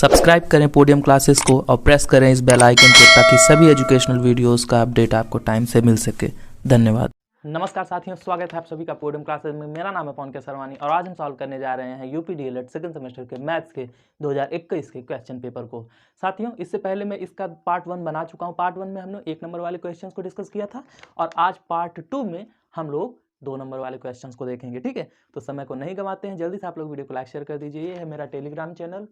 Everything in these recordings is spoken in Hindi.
सब्सक्राइब करें पोडियम क्लासेस को और प्रेस करें इस बेल आइकन को ताकि सभी एजुकेशनल वीडियोस का अपडेट आपको टाइम से मिल सके। धन्यवाद। नमस्कार साथियों, स्वागत है आप सभी का पोडियम क्लासेस में। मेरा नाम है पवन के सरवानी और आज हम सॉल्व करने जा रहे हैं यूपी डीएलएड सेकंड सेमेस्टर के मैथ्स के 2021 के क्वेश्चन पेपर को। साथियों, इससे पहले मैं इसका पार्ट 1 बना चुका हूं। पार्ट 1 में हमने 1 नंबर वाले क्वेश्चंस को डिस्कस किया था और आज पार्ट 2 में हम लोग 2 नंबर वाले क्वेश्चंस को देखेंगे। ठीक है, तो समय को नहीं गंवाते हैं, जल्दी से आप लोग वीडियो को लाइक शेयर कर दीजिए। ये है मेरा टेलीग्राम चैनल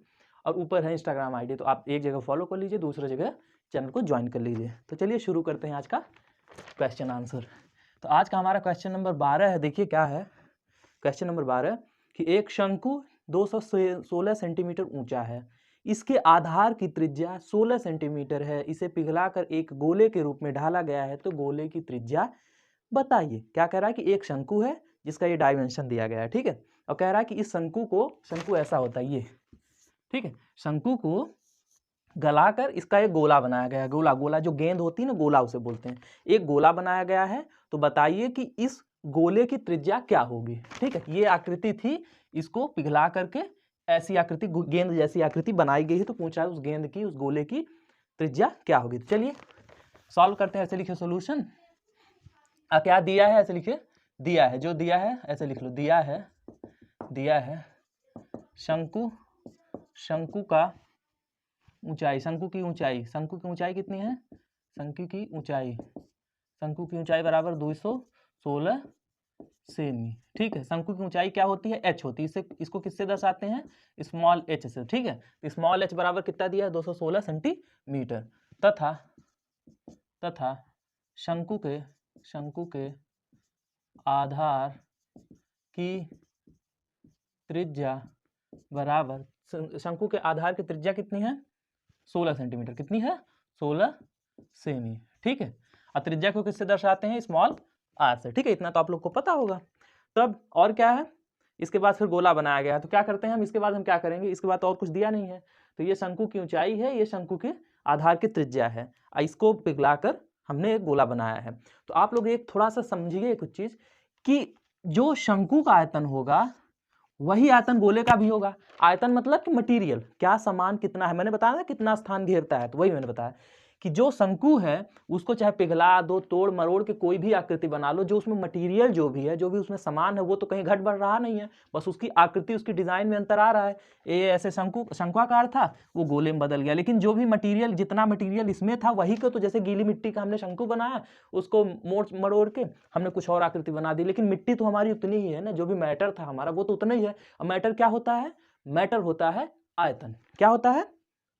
और ऊपर है इंस्टाग्राम आईडी, तो आप एक जगह फॉलो कर लीजिए, दूसरी जगह चैनल को ज्वाइन कर लीजिए। तो चलिए शुरू करते हैं आज का क्वेश्चन आंसर। तो आज का हमारा क्वेश्चन नंबर 12 है। देखिए क्या है क्वेश्चन नंबर 12 कि एक शंकु 216 सेंटीमीटर ऊंचा है, इसके आधार की त्रिज्या 16 सेंटीमीटर है, इसे पिघलाकर एक गोले के रूप में ढाला गया है, तो गोले की त्रिज्या बताइए। क्या कह रहा है कि एक शंकु है जिसका ये डायमेंशन दिया गया है, ठीक है, और कह रहा है कि इस शंकु ऐसा होता है ये, ठीक है, शंकु को गलाकर इसका एक गोला बनाया गया है। गोला जो गेंद होती है ना, गोला उसे बोलते हैं। एक गोला बनाया गया है, तो बताइए कि इस गोले की त्रिज्या क्या होगी। ठीक है, ये आकृति थी, इसको पिघला करके ऐसी आकृति, गेंद जैसी आकृति बनाई गई है, तो पूछा है उस गेंद की, उस गोले की त्रिज्या क्या होगी। तो चलिए सॉल्व करते हैं। ऐसे लिखे सोल्यूशन, क्या दिया है ऐसे लिखे, दिया है, जो दिया है ऐसे लिख लो, दिया है शंकु का ऊंचाई, शंकु की ऊंचाई कितनी है, शंकु की ऊंचाई बराबर 216 सेमी। ठीक है, शंकु की ऊंचाई क्या होती है, h होती है। इसको किससे दर्शाते हैं, स्मॉल h से। ठीक है, तो स्मॉल h बराबर कितना दिया है, 216 सेंटीमीटर। तथा शंकु के आधार की त्रिज्या बराबर, शंकु के आधार की त्रिज्या कितनी है, 16 सेंटीमीटर। कितनी है, 16 सेमी। ठीक है, और त्रिज्या को किससे दर्शाते हैं, स्मॉल r से। ठीक है, इतना तो आप लोग को पता होगा। तब और क्या है, इसके बाद फिर गोला बनाया गया है, तो क्या करते हैं हम, इसके बाद हम क्या करेंगे, इसके बाद तो और कुछ दिया नहीं है, तो ये शंकु की ऊंचाई है, ये शंकु के आधार की त्रिज्या है, इसको पिघलाकर हमने एक गोला बनाया है। तो आप लोग एक थोड़ा सा समझिए कुछ चीज कि जो शंकु का आयतन होगा वही आयतन गोले का भी होगा। आयतन मतलब कि मटेरियल, क्या सामान कितना है, मैंने बताया ना कितना स्थान घेरता है, तो वही मैंने बताया कि जो शंकु है उसको चाहे पिघला दो, तोड़ मरोड़ के कोई भी आकृति बना लो, जो उसमें मटेरियल जो भी है, जो भी उसमें सामान है, वो तो कहीं घट बढ़ रहा नहीं है, बस उसकी आकृति, उसकी डिजाइन में अंतर आ रहा है। ये ऐसे शंक्वाकार था, वो गोले में बदल गया, लेकिन जो भी मटेरियल, जितना मटेरियल इसमें था वही को, तो जैसे गीली मिट्टी का हमने शंकु बनाया, उसको मोड़ मरोड़ के हमने कुछ और आकृति बना दी, लेकिन मिट्टी तो हमारी उतनी ही है ना, जो भी मैटर था हमारा वो तो उतना ही है। और मैटर क्या होता है, मैटर होता है आयतन। क्या होता है,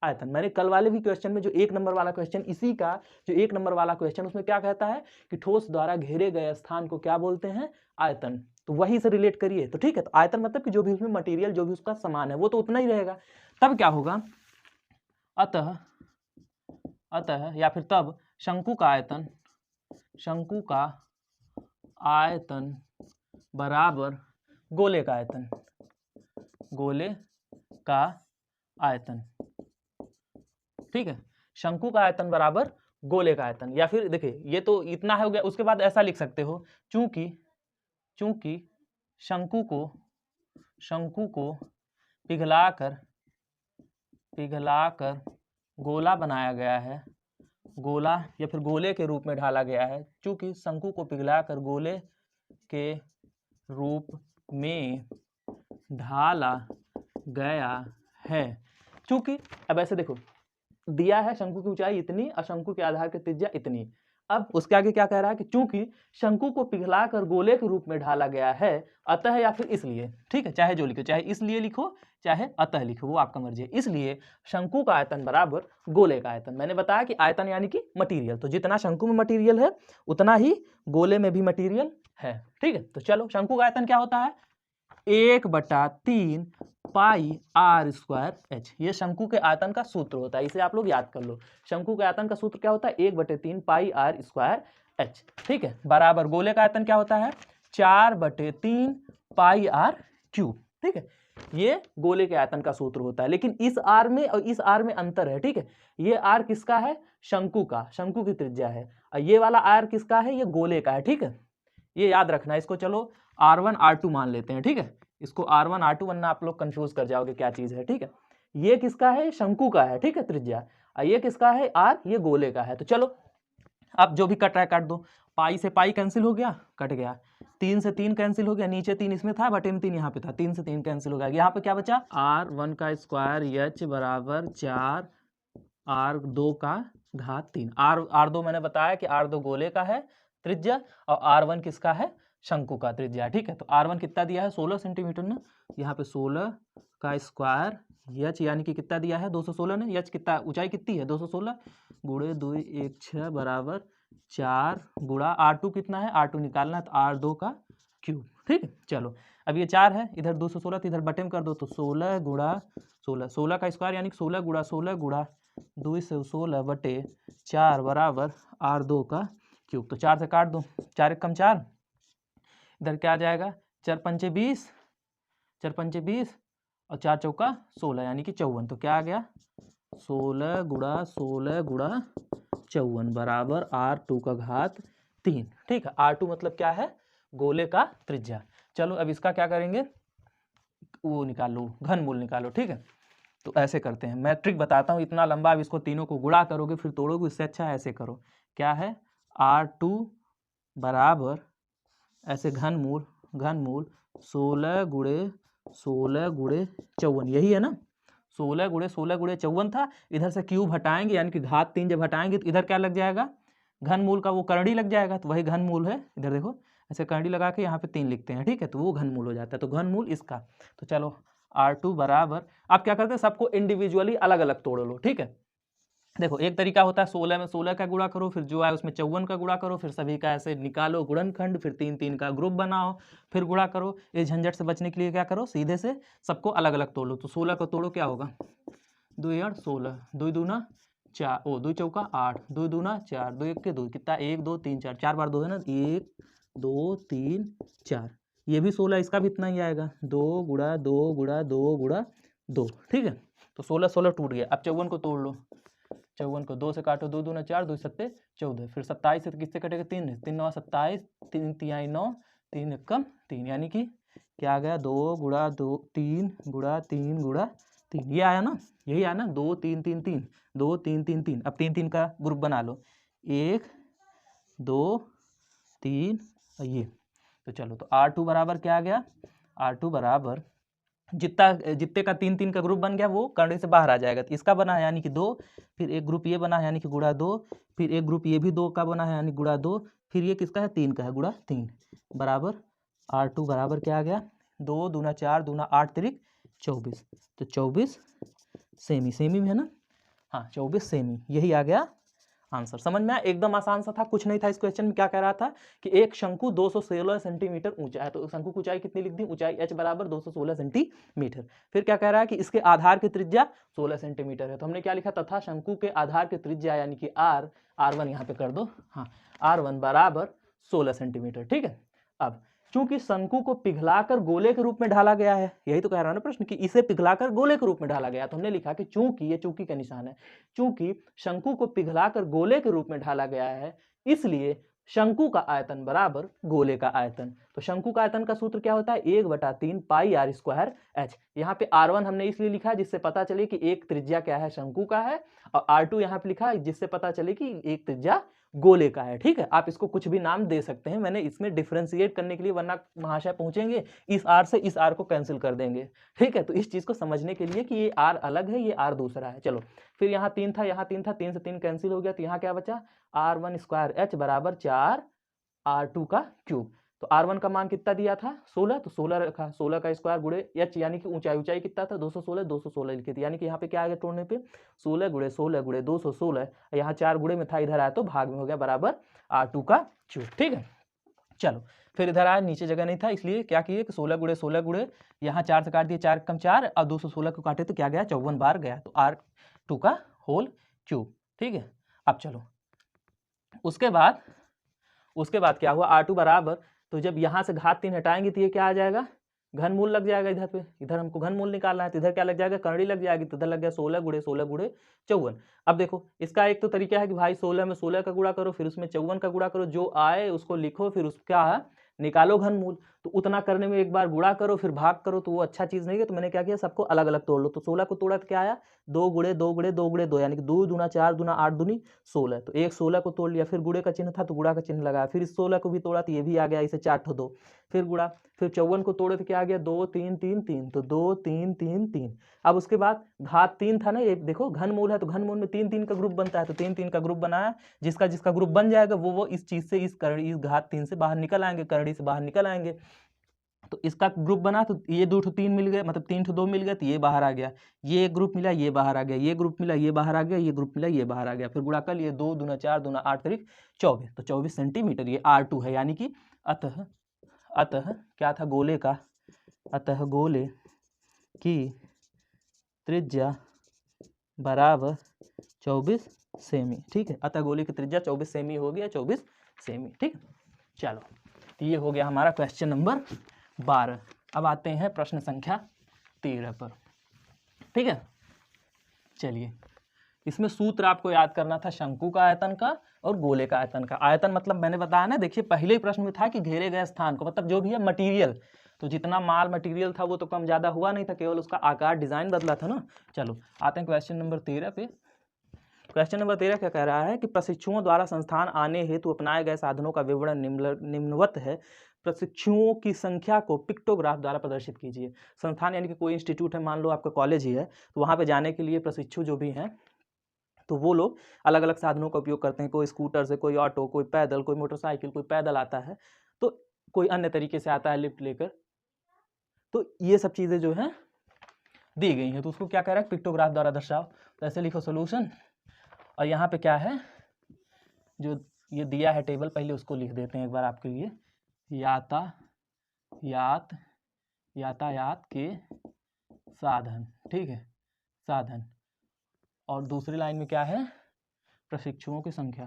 आयतन। मैंने कल वाले भी क्वेश्चन में जो 1 नंबर वाला क्वेश्चन, इसी का जो 1 नंबर वाला क्वेश्चन, उसमें क्या कहता है कि ठोस द्वारा घेरे गए स्थान को क्या बोलते हैं, आयतन। तो वही से रिलेट करिए। तो ठीक है, तो आयतन मतलब कि जो भी उसमें मटेरियल, जो भी उसका सामान है, वो तो उतना ही रहेगा। तब क्या होगा, अतः या फिर तब शंकु का आयतन बराबर गोले का आयतन। ठीक है, शंकु का आयतन बराबर गोले का आयतन। या फिर देखिए, ये तो इतना हो गया, उसके बाद ऐसा लिख सकते हो, चूंकि शंकु को पिघलाकर गोला बनाया गया है, गोला या फिर गोले के रूप में ढाला गया है, चूंकि शंकु को पिघलाकर गोले के रूप में ढाला गया है, चूंकि अब ऐसे देखो, दिया है शंकु की ऊंचाई इतनी और शंकु के आधार की त्रिज्या इतनी। अब उसके आगे क्या कह रहा है कि चूंकि शंकु को पिघलाकर गोले के रूप में ढाला गया है, अतः या फिर इसलिए, ठीक है, चाहे जो लिखो, चाहे इसलिए लिखो चाहे अतः लिखो, वो आपका मर्जी है। इसलिए शंकु का आयतन बराबर गोले का आयतन। मैंने बताया कि आयतन यानी कि मटीरियल, तो जितना शंकु में मटीरियल है उतना ही गोले में भी मटीरियल है। ठीक है, तो चलो, शंकु का आयतन क्या होता है, 1/3 पाई r स्क्वायर h। ये शंकु के आयतन का सूत्र होता है, इसे आप लोग याद कर लो। शंकु के आयतन का सूत्र क्या होता है, 1/3 पाई r स्क्वायर h। ठीक है, बराबर गोले का आयतन क्या होता है, 4/3 पाई r क्यूब। ठीक है, ये गोले के आयतन का सूत्र होता है, लेकिन इस r में और इस r में अंतर है। ठीक है, ये r किसका है, शंकु का, शंकु की त्रिज्या है, और ये वाला r किसका है, ये गोले का है। ठीक है, ये याद रखना। इसको चलो R1 R2 मान लेते हैं। ठीक है, इसको R1 R2 वरना आप लोग कंफ्यूज कर जाओगे क्या चीज है। ठीक है, ये किसका है, शंकु का है, ठीक है, त्रिज्या। और ये किसका है, आर, ये गोले का है। तो चलो अब जो भी कट रहा है काट दो, पाई से पाई कैंसिल हो गया, कट गया, 3 से 3 कैंसिल हो गया, नीचे 3 इसमें था बटे में 3 यहाँ पे था, 3 से 3 कैंसिल हो गया, यहाँ पे क्या बचा, r1 का स्क्वायर h बराबर 4 r2 का घात 3। r2 मैंने बताया कि r2 गोले का है त्रिज्या और r1 किसका है, शंकु का त्रिज्या, ठीक है। तो r1 कितना दिया है, 16 सेंटीमीटर ना, यहाँ पे 16 का स्क्वायर h यानी कि कितना दिया है, 216 ने, h कितना ऊंचाई कितनी है, 216 गुणे 2 1 6 बराबर 4 गुणा r2 कितना है, r2 निकालना है तो r2 का क्यूब, ठीक है। चलो अब ये 4 है, इधर 216 तो इधर बटे में कर दो, तो 16 गुणा 16, 16 का स्क्वायर यानी कि 16 गुणा 16 गुणा 2 से 16 बटे 4 बराबर r2 का क्यूब। तो 4 से काट दो, 4 एक कम 4, इधर क्या आ जाएगा, 4 पंचे 20, 4 पंचे 20 और 4 चौका 16 यानी कि 54। तो क्या आ गया, 16 गुणा 16 गुणा 54 बराबर r2 का घात 3, ठीक है। r2 मतलब क्या है, गोले का त्रिज्या। चलो अब इसका क्या करेंगे, वो निकालो, घनमूल निकालो, ठीक है। तो ऐसे करते हैं, मैं ट्रिक बताता हूँ, इतना लंबा, अब इसको तीनों को गुणा करोगे फिर तोड़ोगे, इससे अच्छा ऐसे करो, क्या है, r2 बराबर ऐसे घनमूल 16 गुणे 16 गुणे 54, यही है ना, 16 गुणे 16 गुणे 54 था, इधर से क्यूब हटाएंगे यानी कि घात 3 जब हटाएंगे तो इधर क्या लग जाएगा, घनमूल का वो करड़ी लग जाएगा, तो वही घनमूल है, इधर देखो ऐसे करड़ी लगा के यहाँ पे 3 लिखते हैं, ठीक है, तो वो घनमूल हो जाता है, तो घनमूल इसका। तो चलो r2 बराबर, आप क्या करते हैं, सबको इंडिविजुअली अलग अलग तोड़ लो, ठीक है। देखो एक तरीका होता है 16 में 16 का गुणा करो, फिर जो है उसमें 54 का गुणा करो, फिर सभी का ऐसे निकालो गुणनखंड, फिर 3 3 का ग्रुप बनाओ, फिर गुणा करो। इस झंझट से बचने के लिए क्या करो, सीधे से सबको अलग अलग तोड़ लो। तो 16 को तोड़ो, क्या होगा, 2 8 16, 2 दूना 4, 2 चौका 8, 2 दूना 4, 2 1 के 2, कितना 1 2 3 4, 4 बार 2 है ना, 1 2 3 4, ये भी 16, इसका भी इतना ही आएगा, 2 गुणा 2 गुणा 2 गुणा 2, ठीक है। तो 16 16 टूट गया। अब 54 को तोड़ लो, 54 को 2 से काटो, 2 दूना 4, 2 सत्ते 14, फिर 27 से किससे कटेगा, 3 3 9 27, 3 तिहाई 9, 3 एकम 3, यानी कि क्या आ गया, 2 गुणा 2 3 गुणा 3 गुणा 3, ये आया ना, यही आया ना, 2 3 3 3, 2 3 3 3। अब 3 3 का ग्रुप बना लो, 1 2 3 और ये। तो चलो, तो R2 बराबर क्या आ गया, R2 बराबर जितने का 3 3 का ग्रुप बन गया वो करड़ी से बाहर आ जाएगा, तो इसका बना है यानी कि 2, फिर एक ग्रुप ये बना है यानी कि गुणा 2, फिर एक ग्रुप ये भी 2 का बना है यानी गुणा 2, फिर ये किसका है, 3 का है, गुणा 3 बराबर R2 बराबर क्या आ गया, 2 दूना 4 दूना 8 तिरिक 24, तो 24 सेमी, सेमी में है ना, हाँ 24 सेमी, यही आ गया आंसर। समझ में आया, एकदम आसान सा था, कुछ नहीं था। इस क्वेश्चन में क्या कह रहा था कि एक शंकु 216 सेंटीमीटर ऊंचा है, तो शंकु की ऊंचाई कितनी लिख दी, ऊंचाई h बराबर 216 सेंटीमीटर। फिर क्या कह रहा है कि इसके आधार की त्रिज्या 16 सेंटीमीटर है, तो हमने क्या लिखा, तथा शंकु के आधार की त्रिज्या यानी कि r1 यहाँ पे कर दो, हाँ r1 बराबर 16 सेंटीमीटर, ठीक है। अब चूंकि शंकु को पिघलाकर गोले के रूप में ढाला गया है, यही तो कह रहा है ना प्रश्न कि इसे पिघलाकर गोले के रूप में ढाला गया, तो हमने लिखा कि चूंकि, ये चूंकि का निशान है, चूंकि शंकु को पिघलाकर गोले के रूप में ढाला गया है, इसलिए शंकु का आयतन बराबर गोले का आयतन। तो शंकु का आयतन का सूत्र क्या होता है, 1/3 पाई r स्क्वायर h। यहाँ पे r1 हमने इसलिए लिखा जिससे पता चले कि एक त्रिज्या क्या है, शंकु का है, और r2 यहाँ पे लिखा जिससे पता चले कि एक त्रिज्या गोले का है, ठीक है। आप इसको कुछ भी नाम दे सकते हैं, मैंने इसमें डिफरेंशिएट करने के लिए, वरना महाशय पहुंचेंगे इस r से इस r को कैंसिल कर देंगे, ठीक है। तो इस चीज को समझने के लिए कि ये r अलग है, ये r दूसरा है। चलो फिर यहाँ 3 था, यहाँ 3 था, 3 से 3 कैंसिल हो गया, तो यहाँ क्या बचा, r1 स्क्वायर h बराबर 4 r2 का क्यूब। तो r1 का मान कितना दिया था, 16, तो 16 रखा, 16 का स्क्वायर गुणे h यानी कि ऊंचाई, ऊंचाई कितना था 216, 216 लिखे थे, यानी कि यहाँ पे क्या आ गया तोड़ने पे, 16 गुणे 16 गुणे 216, यहाँ 4 गुणे में था, इधर आया तो भाग में हो गया, बराबर r2 का क्यूब, ठीक है। चलो फिर इधर आया, नीचे जगह नहीं था, इसलिए क्या किए कि 16 गुणे 16 गुणे, यहाँ 4 से काट दिए, 4 कम 4 और 216 को काटे तो क्या गया, 54 बार गया, तो r2 का होल क्यूब, ठीक है। अब चलो उसके बाद क्या हुआ, r2 बराबर, तो जब यहाँ से घात 3 हटाएंगे तो ये क्या आ जाएगा, घनमूल लग जाएगा इधर पे, इधर हमको घनमूल निकालना है, तो इधर क्या लग जाएगा, करड़ी लग जाएगी, तो इधर लग गया 16 गुणे 16 गुणे 54। अब देखो इसका एक तो तरीका है कि भाई 16 में 16 का गुणा करो, फिर उसमें 54 का गुणा करो, जो आए उसको लिखो, फिर उसका निकालो घनमूल। तो उतना करने में एक बार गुणा करो फिर भाग करो तो वो अच्छा चीज़ नहीं है। तो मैंने क्या किया, सबको अलग अलग तोड़ लो। तो 16 को तोड़ा तो क्या आया, 2 गुणे 2 गुणे 2 गुणे 2, यानी कि 2 दूना 4 दूना 8 दूनी 16। तो एक 16 को तोड़ लिया, फिर गुणे का चिन्ह था तो गुणा का चिन्ह लगाया, फिर इस 16 को भी तोड़ा तो ये भी आ गया, इसे 4 ठो 2, फिर गुणा, फिर 54 को तोड़े तो क्या आ गया, 2 3 3 3, तो 2 3 3 3। अब उसके बाद घात 3 था ना, ये देखो घनमूल है तो घनमूल में 3 3 का ग्रुप बनता है, तो 3 3 का ग्रुप बनाया। जिसका जिसका ग्रुप बन जाएगा वो इस चीज़ से, इस घात 3 से बाहर निकल आएंगे, करड़ी से बाहर निकल आएंगे। तो इसका ग्रुप बना तो ये 2 ठो 3 मिल गए, मतलब 3 ठो 2 मिल गए तो ये बाहर आ गया, ये एक ग्रुप मिला ये बाहर आ गया, ये ग्रुप मिला ये बाहर आ गया, ये ग्रुप मिला ये बाहर आ गया, फिर गुणा कर लिए, 2 दूना 4 दूना 8 तरीक 24, तो 24 सेंटीमीटर ये R2 है। यानी कि अतः क्या था, गोले का, अतः गोले की त्रिज्या बराबर 24 सेमी। ठीक है, अतः गोले की त्रिज्या 24 सेमी हो गया, 24 सेमी। ठीक है, चलो तो ये हो गया हमारा क्वेश्चन नंबर 12। अब आते हैं प्रश्न संख्या 13 पर। ठीक है, चलिए इसमें सूत्र आपको याद करना था शंकु का आयतन का और गोले का आयतन का। आयतन मतलब मैंने बताया ना, देखिए पहले ही प्रश्न में था कि घेरे गए स्थान को, मतलब जो भी है मटेरियल, तो जितना माल मटेरियल था वो तो कम ज़्यादा हुआ नहीं था, केवल उसका आकार डिज़ाइन बदला था ना। चलो आते हैं क्वेश्चन नंबर 13 पे। क्वेश्चन नंबर 13 क्या कह रहा है कि प्रशिक्षुओं द्वारा संस्थान आने हेतु अपनाए गए साधनों का विवरण निम्नवत है। प्रशिक्षुओं की संख्या को पिक्टोग्राफ द्वारा प्रदर्शित कीजिए। संस्थान यानी कि कोई इंस्टीट्यूट है, मान लो आपका कॉलेज ही है, तो वहाँ पे जाने के लिए प्रशिक्षु जो भी हैं तो वो लोग अलग अलग साधनों का उपयोग करते हैं। कोई स्कूटर से, कोई ऑटो, कोई पैदल, कोई मोटरसाइकिल, कोई पैदल आता है, तो कोई अन्य तरीके से आता है लिफ्ट लेकर। तो ये सब चीज़ें जो हैं दी गई हैं, तो उसको क्या कह रहा है, पिक्टोग्राफ द्वारा दर्शाओ। तो ऐसे लिखो सोल्यूशन, और यहाँ पे क्या है, जो ये दिया है टेबल, पहले उसको लिख देते हैं एक बार आपके लिए। यातायात के साधन, ठीक है, साधन। और दूसरी लाइन में क्या है, प्रशिक्षुओं की संख्या,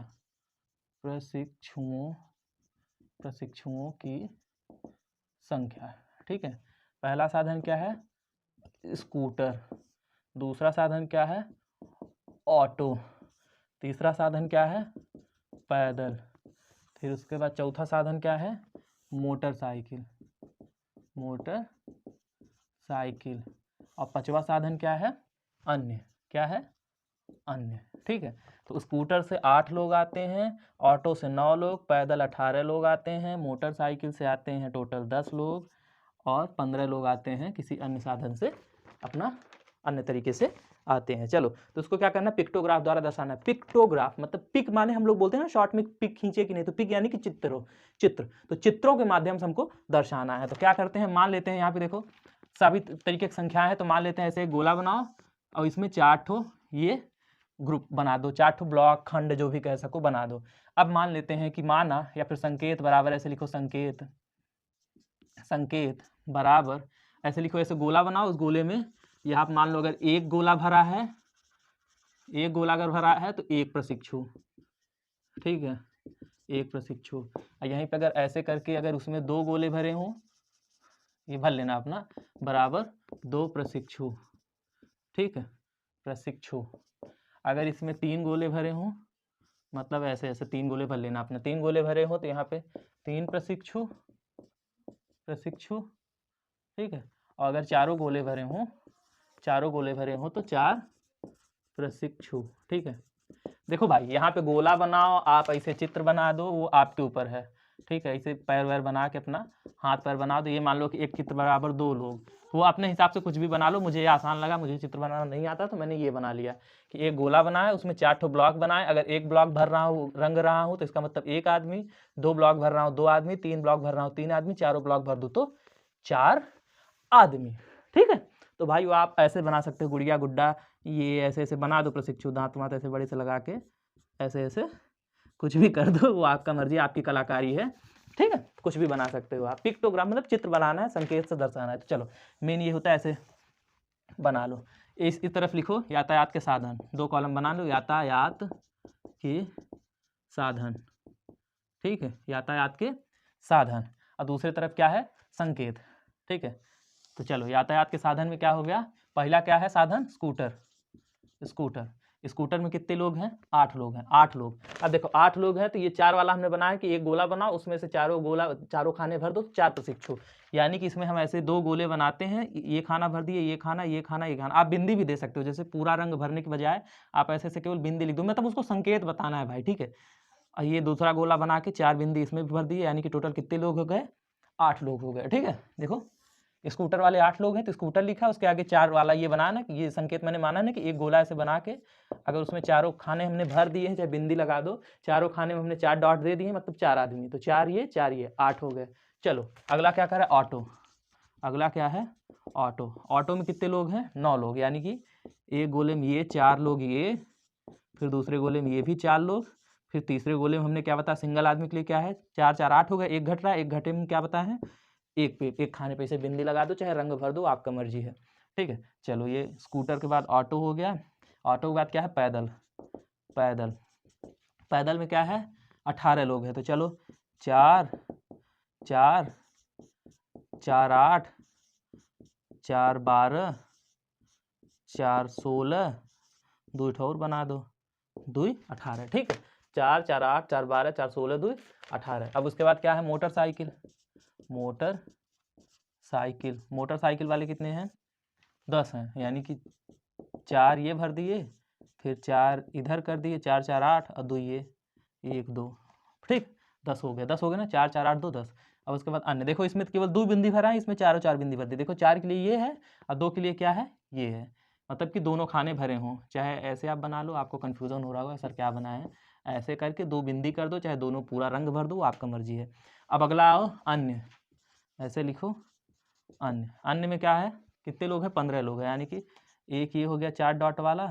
प्रशिक्षुओं की संख्या। ठीक है, पहला साधन क्या है, स्कूटर, दूसरा साधन क्या है, ऑटो, तीसरा साधन क्या है, पैदल, फिर उसके बाद चौथा साधन क्या है, मोटरसाइकिल, और पांचवा साधन क्या है, अन्य, क्या है, अन्य। ठीक है, तो स्कूटर से 8 लोग आते हैं, ऑटो से 9 लोग, पैदल 18 लोग आते हैं, मोटरसाइकिल से आते हैं टोटल 10 लोग, और 15 लोग आते हैं किसी अन्य साधन से, अपना अन्य तरीके से आते हैं। चलो तो उसको क्या करना है, पिक्टोग्राफ द्वारा दर्शाना है। पिक्टोग्राफ मतलब पिक माने हम लोग बोलते हैं ना शॉर्ट में पिक खींचे कि नहीं, तो पिक यानी कि चित्र, तो चित्रों के माध्यम से हमको दर्शाना है। तो क्या करते हैं, मान लेते हैं यहाँ पे देखो सभी तरीके की संख्या है, तो मान लेते हैं ऐसे एक गोला बनाओ और इसमें 4 ठो ये ग्रुप बना दो, 4 ठो ब्लॉक, खंड जो भी कह सको बना दो। अब मान लेते हैं कि माना या फिर संकेत बराबर, ऐसे लिखो संकेत बराबर, ऐसे लिखो, ऐसे गोला बनाओ, उस गोले में यहाँ मान लो अगर एक गोला भरा है, एक गोला अगर भरा है तो एक प्रशिक्षु, ठीक है, एक प्रशिक्षु। और यहीं पे अगर ऐसे करके अगर उसमें 2 गोले भरे हों, ये भर लेना अपना, बराबर 2 प्रशिक्षु, ठीक है, प्रशिक्षु। अगर इसमें 3 गोले भरे हों, मतलब ऐसे ऐसे 3 गोले भर लेना अपने, 3 गोले भरे हो तो यहाँ पे 3 प्रशिक्षु, ठीक है। और अगर चारों गोले भरे हों तो 4 प्रशिक्षु, ठीक है। देखो भाई यहाँ पे गोला बनाओ, आप ऐसे चित्र बना दो, वो आपके ऊपर है, ठीक है। ऐसे पैर वैर बना के अपना हाथ पैर बना दो। ये मान लो कि एक चित्र बराबर 2 लोग, वो अपने हिसाब से कुछ भी बना लो। मुझे ये आसान लगा, मुझे चित्र बनाना नहीं आता तो मैंने ये बना लिया कि एक गोला बनाया, उसमें 4 ठो ब्लॉक बनाए। अगर एक ब्लॉक भर रहा हूँ, रंग रहा हूँ, तो इसका मतलब 1 आदमी, 2 ब्लॉक भर रहा हूँ 2 आदमी, 3 ब्लॉक भर रहा हूँ 3 आदमी, चारों ब्लॉक भर दूँ तो 4 आदमी, ठीक है। तो भाई वो आप ऐसे बना सकते हो, गुड़िया गुड्डा, ये ऐसे ऐसे बना दो प्रशिक्षु, दांत वाँत ऐसे बड़े से लगा के ऐसे ऐसे कुछ भी कर दो, वो आपका मर्जी, आपकी कलाकारी है, ठीक है। कुछ भी बना सकते हो आप। पिक्टोग्राम मतलब चित्र बनाना है, संकेत से दर्शाना है। तो चलो मेन ये होता है, ऐसे बना लो। इस तरफ लिखो यातायात के साधन, 2 कॉलम बना लो, यातायात के साधन, ठीक है, यातायात के साधन। और दूसरी तरफ क्या है, संकेत, ठीक है। तो चलो यातायात के साधन में क्या हो गया, पहला क्या है साधन, स्कूटर, स्कूटर में कितने लोग हैं? 8 लोग हैं, 8 लोग। अब देखो 8 लोग हैं तो ये 4 वाला हमने बनाया कि एक गोला बनाओ, उसमें से चारों खाने भर दो, 4 प्रशिक्षु। यानी कि इसमें हम ऐसे 2 गोले बनाते हैं, ये खाना भर दिए, ये खाना, ये खाना, ये खाना। आप बिंदी भी दे सकते हो, जैसे पूरा रंग भरने के बजाय आप ऐसे केवल बिंदी लिख दो, मतलब उसको संकेत बताना है भाई, ठीक है। और ये दूसरा गोला बना के 4 बिंदी इसमें भी भर दिए, यानी कि टोटल कितने लोग हो गए? 8 लोग हो गए, ठीक है। देखो स्कूटर वाले 8 लोग हैं तो स्कूटर लिखा, उसके आगे 4 वाला ये बनाया ना कि ये संकेत मैंने माना ना कि एक गोला ऐसे बना के अगर उसमें चारों खाने हमने भर दिए हैं, चाहे बिंदी लगा दो, चारों खाने में हमने 4 डॉट दे दिए, मतलब 4 आदमी, तो 4 ये 8 हो गए। चलो अगला क्या करें? ऑटो। अगला क्या है? ऑटो। ऑटो में कितने लोग हैं? 9 लोग, यानी कि एक गोले में ये 4 लोग, ये फिर दूसरे गोले में ये भी 4 लोग, फिर तीसरे गोले में हमने क्या बताया सिंगल आदमी के लिए क्या है? 4 4 8 हो गए, एक घट रहा है, एक घटे में क्या बताया है? एक खाने पे से बिंदी लगा दो, चाहे रंग भर दो, आपका मर्जी है, ठीक है। चलो ये स्कूटर के बाद ऑटो हो गया। ऑटो के बाद क्या है? पैदल। पैदल। पैदल में क्या है? 18 लोग हैं, तो चलो 4 4 4 8 4 12 4 16, 2 और बना दो, 2 18, ठीक है। 4 4 8 4 12 4 16 2 18। अब उसके बाद क्या है? मोटरसाइकिल। मोटरसाइकिल। मोटरसाइकिल वाले कितने हैं? 10 हैं, यानी कि 4 ये भर दिए, फिर 4 इधर कर दिए, 4 4 8 और 2 ये 1 2, ठीक। 10 हो गया, 10 हो गया ना, 4 4 8 2 10। अब उसके बाद अन्य, देखो इसमें केवल 2 बिंदी भरा है, इसमें चारों 4 बिंदी भर दी। देखो 4 के लिए ये है और 2 के लिए क्या है? ये है, मतलब कि दोनों खाने भरे हों। चाहे ऐसे आप बना लो, आपको कन्फ्यूज़न हो रहा होगा सर क्या बनाए हैं, ऐसे करके 2 बिंदी कर दो, चाहे दोनों पूरा रंग भर दो, आपका मर्जी है। अब अगला आओ अन्य, ऐसे लिखो अन्य। अन्य में क्या है? कितने लोग हैं? 15 लोग हैं, यानी कि एक ये हो गया 4 डॉट वाला,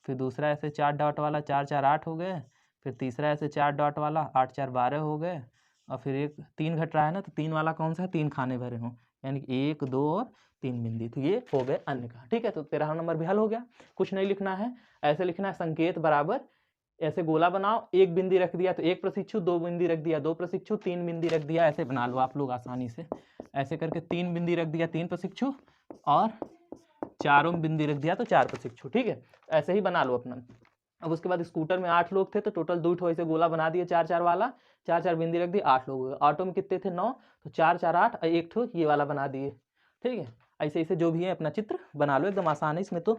फिर दूसरा ऐसे 4 डॉट वाला 4 4 8 हो गए, फिर तीसरा ऐसे 4 डॉट वाला 8 4 12 हो गए, और फिर एक 3 घट रहा है ना, तो 3 वाला कौन सा है? 3 खाने भरे हों, यानी कि 1 2 और 3 बिंदी, तो ये हो गए अन्य का, ठीक है। तो 13वां नंबर भी हल हो गया। कुछ नहीं लिखना है, ऐसे लिखना है संकेत बराबर, ऐसे गोला बनाओ, एक बिंदी रख दिया तो एक प्रशिक्षु, 2 बिंदी रख दिया 2 प्रशिक्षु, 3 बिंदी रख दिया, ऐसे बना लो आप लोग आसानी से। ऐसे करके 3 बिंदी रख दिया 3 प्रशिक्षु, और चारों में बिंदी रख दिया तो 4 प्रशिक्षु, ठीक है। ऐसे ही बना लो अपना। अब उसके बाद स्कूटर में 8 लोग थे, तो टोटल 2 ठो ऐसे गोला बना दिए 4 4 वाला, 4 4 बिंदी रख दी, 8 लोग हो गए। ऑटो में कितने थे? 9, तो 4 4 8 और एक ठो ये वाला बना दिए, ठीक है। ऐसे ऐसे जो भी है अपना चित्र बना लो, एकदम आसान है, इसमें तो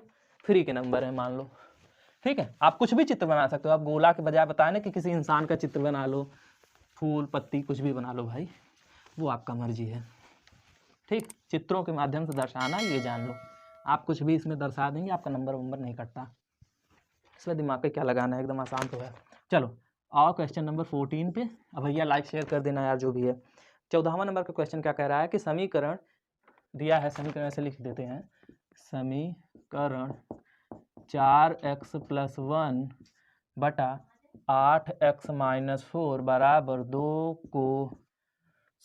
फ्री के नंबर है मान लो, ठीक है। आप कुछ भी चित्र बना सकते हो, आप गोला के बजाय बताए ना कि किसी इंसान का चित्र बना लो, फूल पत्ती कुछ भी बना लो भाई, वो आपका मर्जी है, ठीक। चित्रों के माध्यम से दर्शाना ये जान लो, आप कुछ भी इसमें दर्शा देंगे, आपका नंबर वंबर नहीं कटता, इसमें दिमाग पे क्या लगाना है, एकदम आसान तो है। चलो आओ क्वेश्चन नंबर 14 पे। अब भैया लाइक शेयर कर देना यार जो भी है। 14वां नंबर का क्वेश्चन क्या कह रहा है कि समीकरण दिया है, समीकरण ऐसे लिख देते हैं, समीकरण 4x + 1 बटा 8x - 4 बराबर 2 को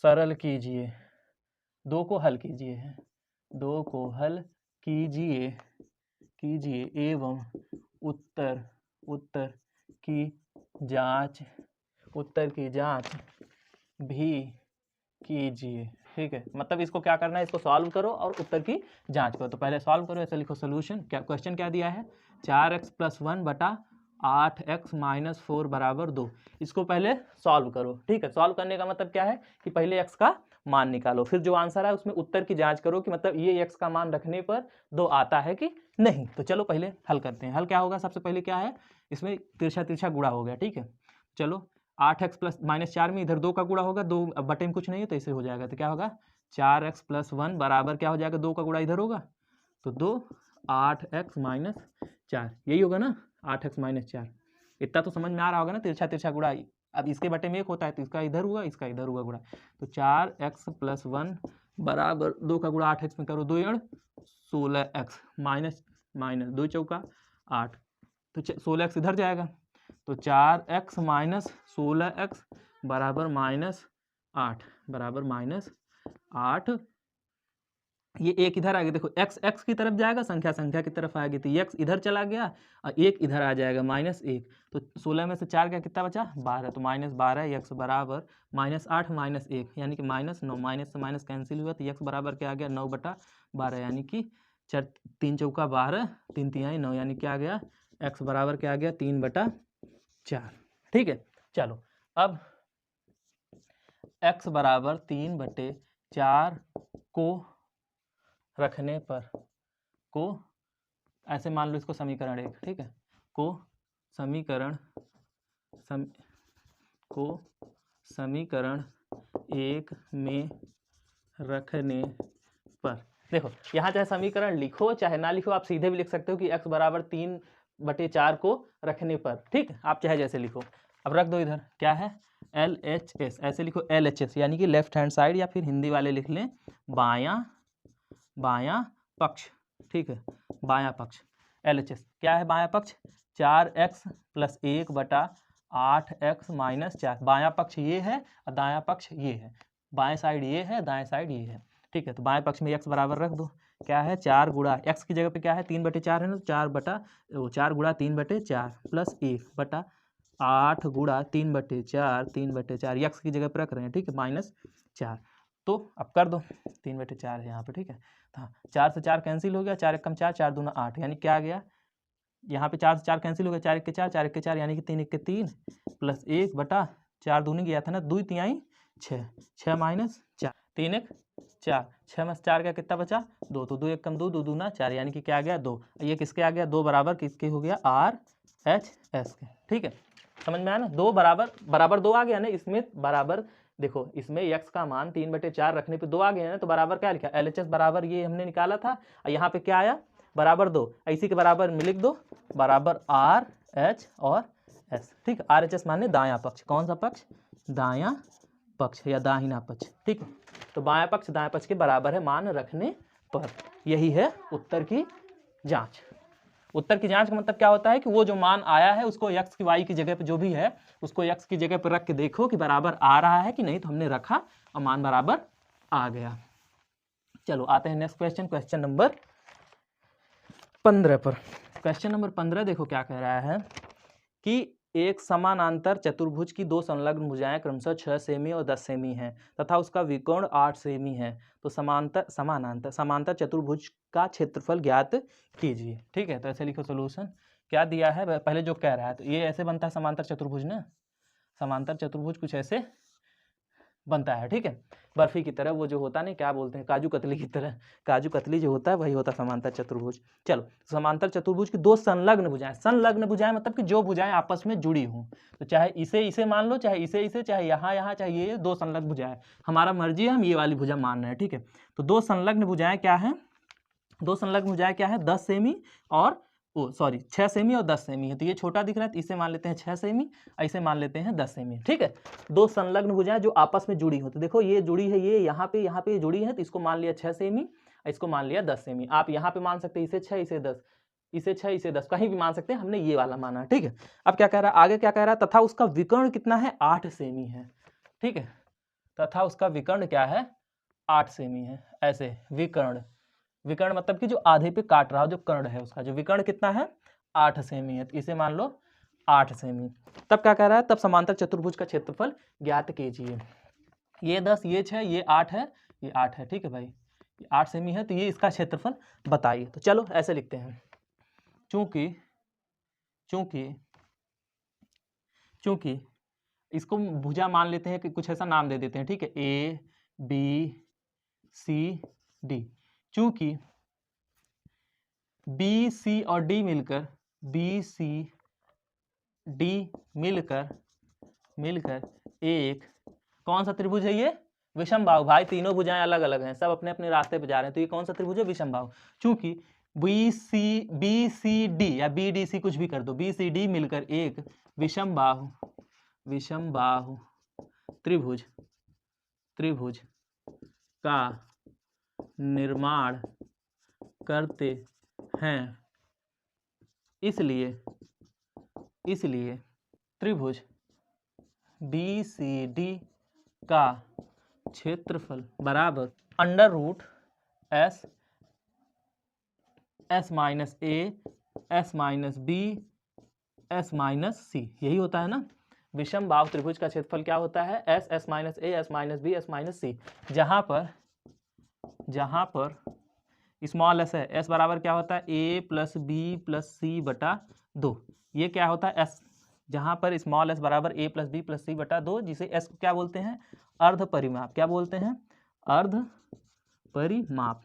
सरल कीजिए, 2 को हल कीजिए, 2 को हल कीजिए एवं उत्तर की जांच भी कीजिए, ठीक है। मतलब इसको क्या करना है? इसको सॉल्व करो और उत्तर की जांच करो। तो पहले सॉल्व करो, ऐसे लिखो सोल्यूशन। क्या क्वेश्चन क्या दिया है? 4x + 1 बटा 8x - 4 बराबर 2। इसको पहले सॉल्व करो, ठीक है। सॉल्व करने का मतलब क्या है कि पहले x का मान निकालो, फिर जो आंसर है उसमें उत्तर की जांच करो कि मतलब ये x का मान रखने पर 2 आता है कि नहीं। तो चलो पहले हल करते हैं। हल क्या होगा? सबसे पहले क्या है, इसमें तिरछा तिरछा गुणा हो गया, ठीक है। चलो 8x + -4 में इधर 2 का गुणा होगा, 2 बटे में कुछ नहीं है तो इसे हो जाएगा, तो क्या होगा 4x + 1 बराबर क्या हो जाएगा, 2 का गुणा इधर होगा तो 2 8x - 4, यही होगा ना 8x - 4। इतना तो समझ में आ रहा होगा ना, तिरछा तिरछा गुणा। अब इसके बटे में 1 होता है तो इसका इधर हुआ, इसका इधर हुआ गुणा, तो 4x + 1 बराबर 2 का गुणा 8x में करो, 2 × 16x माइनस 2 चौका 8, तो 16x इधर जाएगा, तो 4x - 16x बराबर -8 बराबर -8। ये एक इधर आ गया, देखो x x की तरफ जाएगा, संख्या संख्या की तरफ आएगी, तो x इधर चला गया और 1 इधर आ जाएगा -1, तो 16 में से 4 क्या कितना बचा? 12, तो -12 x बराबर -8 -1, यानी कि -9, माइनस से माइनस कैंसिल हुआ, तो x बराबर क्या आ गया 9/12, यानी कि 3 चौका 12, 3 तिहाई 9, यानी क्या आ गया x बराबर क्या आ गया 3/4। ठीक है, चलो अब x बराबर 3/4 को रखने पर को ऐसे मान लो इसको समीकरण 1, ठीक है, को समीकरण 1 में रखने पर, देखो यहाँ चाहे समीकरण लिखो चाहे ना लिखो, आप सीधे भी लिख सकते हो कि x बराबर 3/4 को रखने पर, ठीक है, आप चाहे जैसे लिखो। अब रख दो इधर, क्या है LHS, ऐसे लिखो LHS, यानी कि लेफ्ट हैंड साइड, या फिर हिंदी वाले लिख लें बायां पक्ष, ठीक है, बायां पक्ष। LHS क्या है बायां पक्ष, 4x + 1/8x - 4, बायां पक्ष ये है और दायां पक्ष ये है, बाएं साइड ये है, दाएं साइड ये है, ठीक है। तो बाएं पक्ष में x बराबर रख दो, क्या है 4 गुणा x की जगह पे क्या है 3/4 है ना, 4 गुणा 3/4 + 1/8 गुणा 3/4 x की जगह पे रख रहे हैं, ठीक है, -4। तो अब कर दो, 3/4 है यहाँ पे, ठीक है। हाँ, 4 से 4 कैंसिल हो गया, 4 × 4 4 दूना 8, यानी क्या आ गया, यहाँ पे 4 से 4 कैंसिल हो गया, 4 × 4 4 × 4 यानी कि 3 × 3 + 1/4 दूनी गया था ना, 2 3 6 6 - 4 3 1 4 6 में 4 का कितना बचा 2, तो 2 1 कम 2 2 दूना 4, यानी कि क्या आ गया 2। ये किसके आ गया 2 बराबर किसके हो गया RHS के, ठीक है, समझ में आया ना, 2 बराबर 2 आ गया ना, इसमें बराबर देखो, इसमें x का मान 3/4 रखने पे 2 आ गया ना, तो बराबर क्या लिखा LHS बराबर ये हमने निकाला था, और यहाँ पे क्या आया बराबर 2, इसी के बराबर में लिख दो बराबर RH और S, ठीक है। RHS माने दायां पक्ष, कौन सा पक्ष, दायां पक्ष या दाहिना पक्ष, ठीक है। तो बायां पक्ष दायां पक्ष के बराबर है मान रखने पर, यही है उत्तर की जांच। उत्तर की जांच का मतलब क्या होता है कि वो जो मान आया है उसको x की y की जगह पे जो भी है उसको x की जगह पर रख के देखो कि बराबर आ रहा है कि नहीं, तो हमने रखा और मान बराबर आ गया। चलो आते हैं नेक्स्ट क्वेश्चन, क्वेश्चन नंबर 15 पर। क्वेश्चन नंबर 15 देखो क्या कह रहा है कि एक समानांतर चतुर्भुज की 2 संलग्न भुजाएं क्रमशः 6 सेमी और 10 सेमी हैं तथा उसका विकर्ण 8 सेमी है, तो समांतर चतुर्भुज का क्षेत्रफल ज्ञात कीजिए, ठीक है। तो ऐसे लिखो सोल्यूशन, क्या दिया है पहले जो कह रहा है, तो ये ऐसे बनता है समांतर चतुर्भुज ना, समांतर चतुर्भुज कुछ ऐसे बनता है, ठीक है, बर्फी की तरह, वो जो होता नहीं क्या बोलते हैं, काजू कतली की तरह, काजू कतली जो होता है वही होता है समांतर चतुर्भुज। चलो, समांतर चतुर्भुज की 2 संलग्न भुजाएं मतलब कि जो भुजाएं आपस में जुड़ी हों, तो चाहे इसे मान लो, चाहे इसे, चाहे यहाँ, चाहे ये 2 संलग्न भुजाएं, हमारा मर्जी है, हम ये वाली भुजा मान रहे हैं, ठीक है। तो 2 संलग्न भुजाएं क्या है, 2 संलग्न भुजाएं क्या है 10 सेमी और 6 सेमी और 10 सेमी है, तो ये छोटा दिख रहा है तो इसे मान लेते हैं 6 सेमी, ऐसे मान लेते हैं 10 सेमी, ठीक है। 2 संलग्न भुजाएं जो आपस में जुड़ी हो, तो देखो ये जुड़ी है, ये यहाँ पे जुड़ी है, तो इसको मान लिया 6 सेमी, इसको मान लिया 10 सेमी। आप यहाँ पे मान सकते हैं इसे 6 इसे 10, इसे 6 इसे 10, कहीं भी मान सकते हैं, हमने ये वाला माना, ठीक है। अब क्या कह रहा है आगे, क्या कह रहा है, तथा उसका विकर्ण कितना है 8 सेमी है, ठीक है, तथा उसका विकर्ण क्या है 8 सेमी है, ऐसे विकर्ण मतलब कि जो आधे पे काट रहा हो, जो कर्ण है उसका जो विकर्ण कितना है 8 सेमी है, तो इसे मान लो 8 सेमी। तब क्या कह रहा है, तब समांतर चतुर्भुज का क्षेत्रफल ज्ञात कीजिए। ये 10 ये 6 ये 8 है, ये 8 है, ठीक है भाई, ये 8 सेमी है, तो ये इसका क्षेत्रफल बताइए। तो चलो ऐसे लिखते हैं, चूंकि इसको भुजा मान लेते हैं कि कुछ ऐसा नाम दे देते हैं, ठीक है, A B C D, चूंकि B C और D मिलकर एक कौन सा त्रिभुज है, ये विषम बाहु, भाई तीनों भुजाएं अलग अलग हैं, सब अपने अपने रास्ते पे जा रहे हैं, तो ये कौन सा त्रिभुज है विषम बाहु। चूंकि बी सी डी या BDC कुछ भी कर दो, BCD मिलकर एक विषम बाहु त्रिभुज का निर्माण करते हैं, इसलिए त्रिभुज BCD का क्षेत्रफल बराबर √S S - A S - B S - C, यही होता है ना। विषम बाहु त्रिभुज का क्षेत्रफल क्या होता है S S - A S - B S - C, जहां पर स्मॉल एस है, एस बराबर क्या होता है ए प्लस बी प्लस सी बटा 2। ये क्या होता है एस, जहाँ पर स्मॉल एस बराबर ए प्लस बी प्लस सी बटा 2, जिसे एस को क्या बोलते हैं, अर्ध परिमाप। क्या बोलते हैं, अर्ध परिमाप।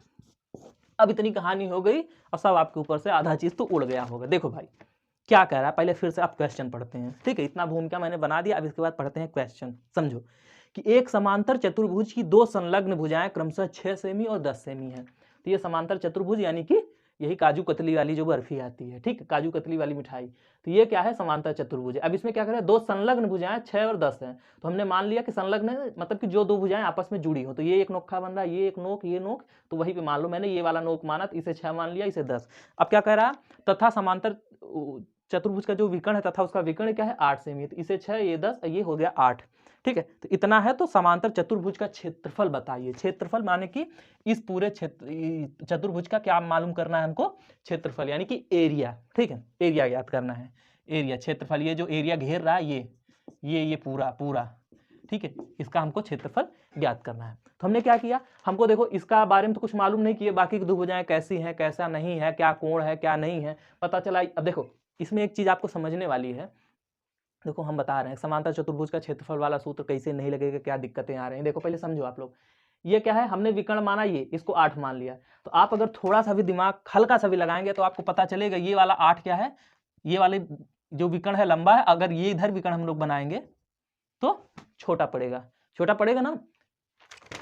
अब इतनी कहानी हो गई, और सब आपके ऊपर से आधा चीज तो उड़ गया होगा। देखो भाई क्या कह रहा है, पहले फिर से आप क्वेश्चन पढ़ते हैं, ठीक है। इतना भूमिका मैंने बना दिया, अब इसके बाद पढ़ते हैं क्वेश्चन। समझो कि एक समांतर चतुर्भुज की दो संलग्न भुजाएं क्रमशः 6 सेमी और 10 सेमी है। तो ये समांतर चतुर्भुज यानी कि यही काजू कतली वाली जो बर्फी आती है, ठीक है, काजू कतली वाली मिठाई, तो ये क्या है, समांतर चतुर्भुज है। अब इसमें क्या करें, दो संलग्न भुजाएं 6 और 10 हैं। तो हमने मान लिया कि संलग्न है, मतलब कि जो दो भुजाएं आपस में जुड़ी हो। तो ये एक नोखा बन रहा है, ये एक नोक, ये नोक, तो वहीं पे मान लो मैंने ये वाला नोक माना, तो इसे 6 मान लिया, इसे 10। अब क्या कह रहा, तथा समांतर चतुर्भुज का जो विकर्ण है तथा उसका विकर्ण क्या है 8 सेमी, तो इसे 6, ये 10, ये हो गया 8, ठीक है। तो इतना है। तो समांतर चतुर्भुज का क्षेत्रफल बताइए। क्षेत्रफल माने कि इस पूरे क्षेत्र चतुर्भुज का क्या मालूम करना है हमको, क्षेत्रफल यानी कि एरिया, ठीक है, एरिया याद करना है। एरिया, क्षेत्रफल, ये जो एरिया घेर रहा है ये पूरा पूरा, ठीक है, इसका हमको क्षेत्रफल ज्ञात करना है। तो हमने क्या किया, हमको देखो इसका बारे में तो कुछ मालूम नहीं किया, बाकी की दो भुजाएं कैसी हैं कैसा नहीं है, क्या कोण है क्या नहीं है, पता चला। अब देखो इसमें एक चीज आपको समझने वाली है। देखो हम बता रहे हैं समांतर चतुर्भुज का क्षेत्रफल वाला सूत्र कैसे नहीं लगेगा, क्या दिक्कतें आ रही हैं। देखो पहले समझो आप लोग, ये क्या है, हमने विकर्ण माना, ये इसको 8 मान लिया। तो आप अगर थोड़ा सा भी दिमाग हल्का सा भी लगाएंगे तो आपको पता चलेगा ये वाला 8 क्या है, ये वाले जो विकर्ण है लंबा है, अगर ये इधर विकर्ण हम लोग बनाएंगे तो छोटा पड़ेगा, छोटा पड़ेगा ना।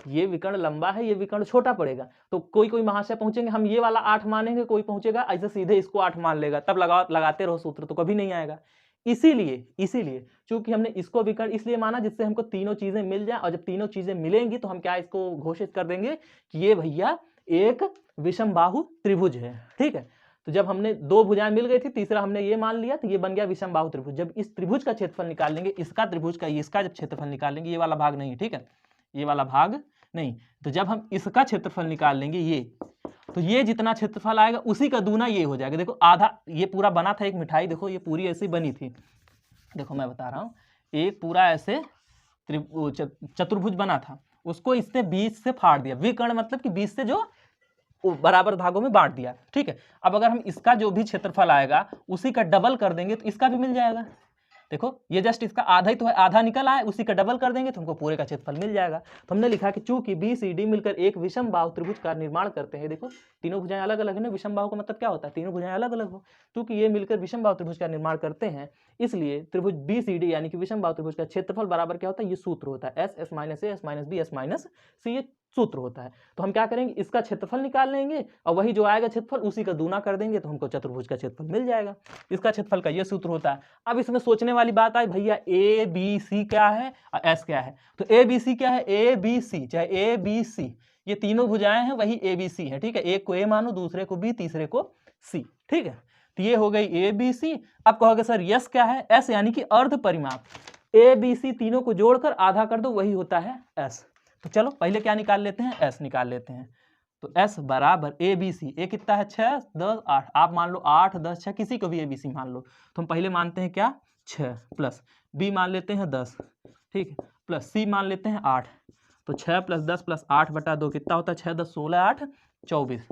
ये विकर्ण लंबा है, ये विकर्ण छोटा पड़ेगा। तो कोई कोई महाशय पहुंचेंगे, हम ये वाला 8 मानेंगे, कोई पहुंचेगा ऐसे सीधे इसको 8 मान लेगा, तब लगाते रहो सूत्र, तो कभी नहीं आएगा। इसीलिए चूंकि हमने इसको विकर्ण इसलिए माना जिससे हमको तीनों चीजें मिल जाए, और जब तीनों चीजें मिलेंगी तो हम क्या इसको घोषित कर देंगे कि ये भैया एक विषम बाहु त्रिभुज है, ठीक है। तो जब हमने दो भुजाएं मिल गई थी, तीसरा हमने ये मान लिया, तो ये बन गया विषम बाहु त्रिभुज। जब इस त्रिभुज का क्षेत्रफल निकाल लेंगे, इसका त्रिभुज का इसका जब क्षेत्रफल निकाल लेंगे, ये वाला भाग नहीं, ठीक है, ये वाला भाग नहीं, तो जब हम इसका क्षेत्रफल निकाल लेंगे ये, तो ये जितना क्षेत्रफल आएगा उसी का दूना ये हो जाएगा। देखो आधा ये पूरा बना था एक मिठाई, देखो ये पूरी ऐसी बनी थी, देखो मैं बता रहा हूँ, एक पूरा ऐसे चतुर्भुज बना था, उसको इसने 20 से फाड़ दिया, विकर्ण मतलब कि 20 से जो बराबर भागों में बांट दिया, ठीक है। अब अगर हम इसका जो भी क्षेत्रफल आएगा उसी का डबल कर देंगे तो इसका भी मिल जाएगा। देखो ये जस्ट इसका आधा ही तो है, आधा निकल आया, उसी का डबल कर देंगे तो हमको पूरे का क्षेत्रफल मिल जाएगा। तो हमने लिखा कि चूंकि बी सी डी मिलकर एक विषम बाहु त्रिभुज का निर्माण करते हैं। देखो तीनों भुजाएं अलग अलग है ना, विषम बाहु का मतलब क्या होता है, तीनों भुजाएं अलग अलग हो, क्योंकि ये मिलकर विषम बाहु त्रिभुज का निर्माण करते हैं, इसलिए त्रिभुज बी सी डी यानी कि विषम बाहु त्रिभुज का क्षेत्रफल बराबर क्या होता है, ये सूत्र होता है, S S minus A S minus B S minus C, ये सूत्र होता है। तो हम क्या करेंगे, इसका क्षेत्रफल निकाल लेंगे और वही जो आएगा क्षेत्रफल उसी का दूना कर देंगे, तो हमको चतुर्भुज का क्षेत्रफल मिल जाएगा। इसका क्षेत्रफल का ये सूत्र होता है। अब इसमें सोचने वाली बात आई, भैया ए बी सी क्या है और एस क्या है। तो ए बी सी क्या है, ए बी सी, चाहे ए बी सी, ये तीनों भुजाएं हैं वही ए बी सी है, ठीक है। एक को ए मानो, दूसरे को बी, तीसरे को सी, ठीक है। तो ये हो गई ए बी सी। अब कहोगे सर यस क्या है, एस यानी कि अर्ध परिमाप। ए बी सी तीनों को जोड़कर आधा कर दो, वही होता है एस। तो चलो पहले क्या निकाल लेते हैं, एस निकाल लेते हैं। तो एस बराबर ए बी सी, ए कितना है 6 10 8, आप मान लो 8 10 6, किसी को भी ए बी सी मान लो। तो हम पहले मानते हैं क्या 6, प्लस बी मान लेते हैं 10, ठीक है, प्लस सी मान लेते हैं 8। तो 6 प्लस 10 प्लस 8 बटा 2 कितना होता है, 6 10 16 8 24,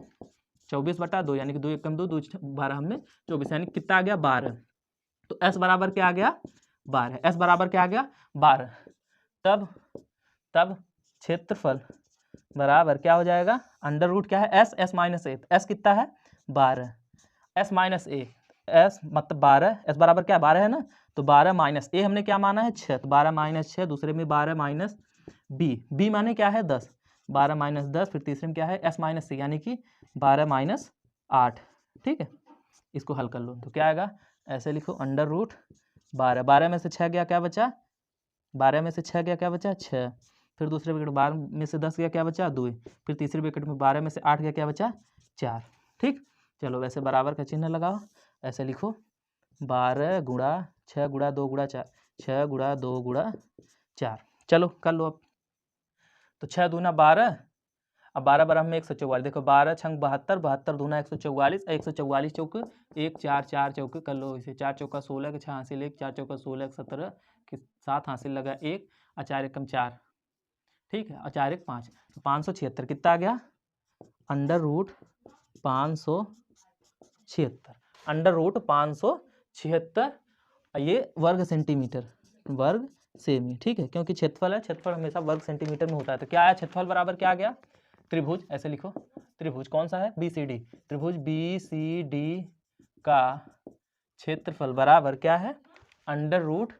24 बटा 2 यानी कि 2 1 2 2 12, हमने 24 यानी कितना आ गया 12। तो एस बराबर क्या आ गया 12, एस बराबर क्या आ गया 12। तब क्षेत्रफल बराबर क्या हो जाएगा, अंडर रूट क्या है S, S minus A, S कितना है 12, एस माइनस ए, एस मतलब 12, एस बराबर क्या 12 है ना, तो 12 माइनस ए हमने क्या माना है 6, तो 12 माइनस 6, दूसरे में 12 माइनस बी, बी माने क्या है 10, 12 माइनस 10, फिर तीसरे में क्या है एस माइनस सी यानी कि 12 माइनस 8, ठीक है। इसको हल कर लो तो क्या आएगा, ऐसे लिखो अंडर रूट 12, 12 में से 6 गया क्या बचा, 12 में से 6 गया क्या बचा 6, फिर दूसरे ब्रैकेट 12 में से 10 गया क्या बचा 2, फिर तीसरे ब्रैकेट में 12 में से 8 गया क्या बचा 4, ठीक। चलो वैसे बराबर का चिन्ह लगाओ, ऐसे लिखो 12 गुणा 6 गुणा 2 गुणा 4, 6 गुणा 2 गुणा 4, चलो कर लो अब। तो 6 दूना 12, अब 12 12 में 144, देखो 12 छंग 72, 72 दूना 144, 144 चौके 1 4 4 चौके कर लो इसे, 4 चौका 16 के 6 हासिल 1, 4 चौका 16 17 के 7 हासिल लगा 1, और 4 एकम 4, ठीक है, और 4 1 5, तो 576 कितना आ गया, अंडर रूट 576 अंडर रूट 576 ये वर्ग सेंटीमीटर वर्ग सेमी, ठीक है, क्योंकि क्षेत्रफल है, क्षेत्रफल हमेशा वर्ग सेंटीमीटर में होता है। तो क्या आया क्षेत्रफल बराबर क्या आ गया, त्रिभुज, ऐसे लिखो त्रिभुज कौन सा है, BCD, त्रिभुज BCD का क्षेत्रफल बराबर क्या है, अंडर रूट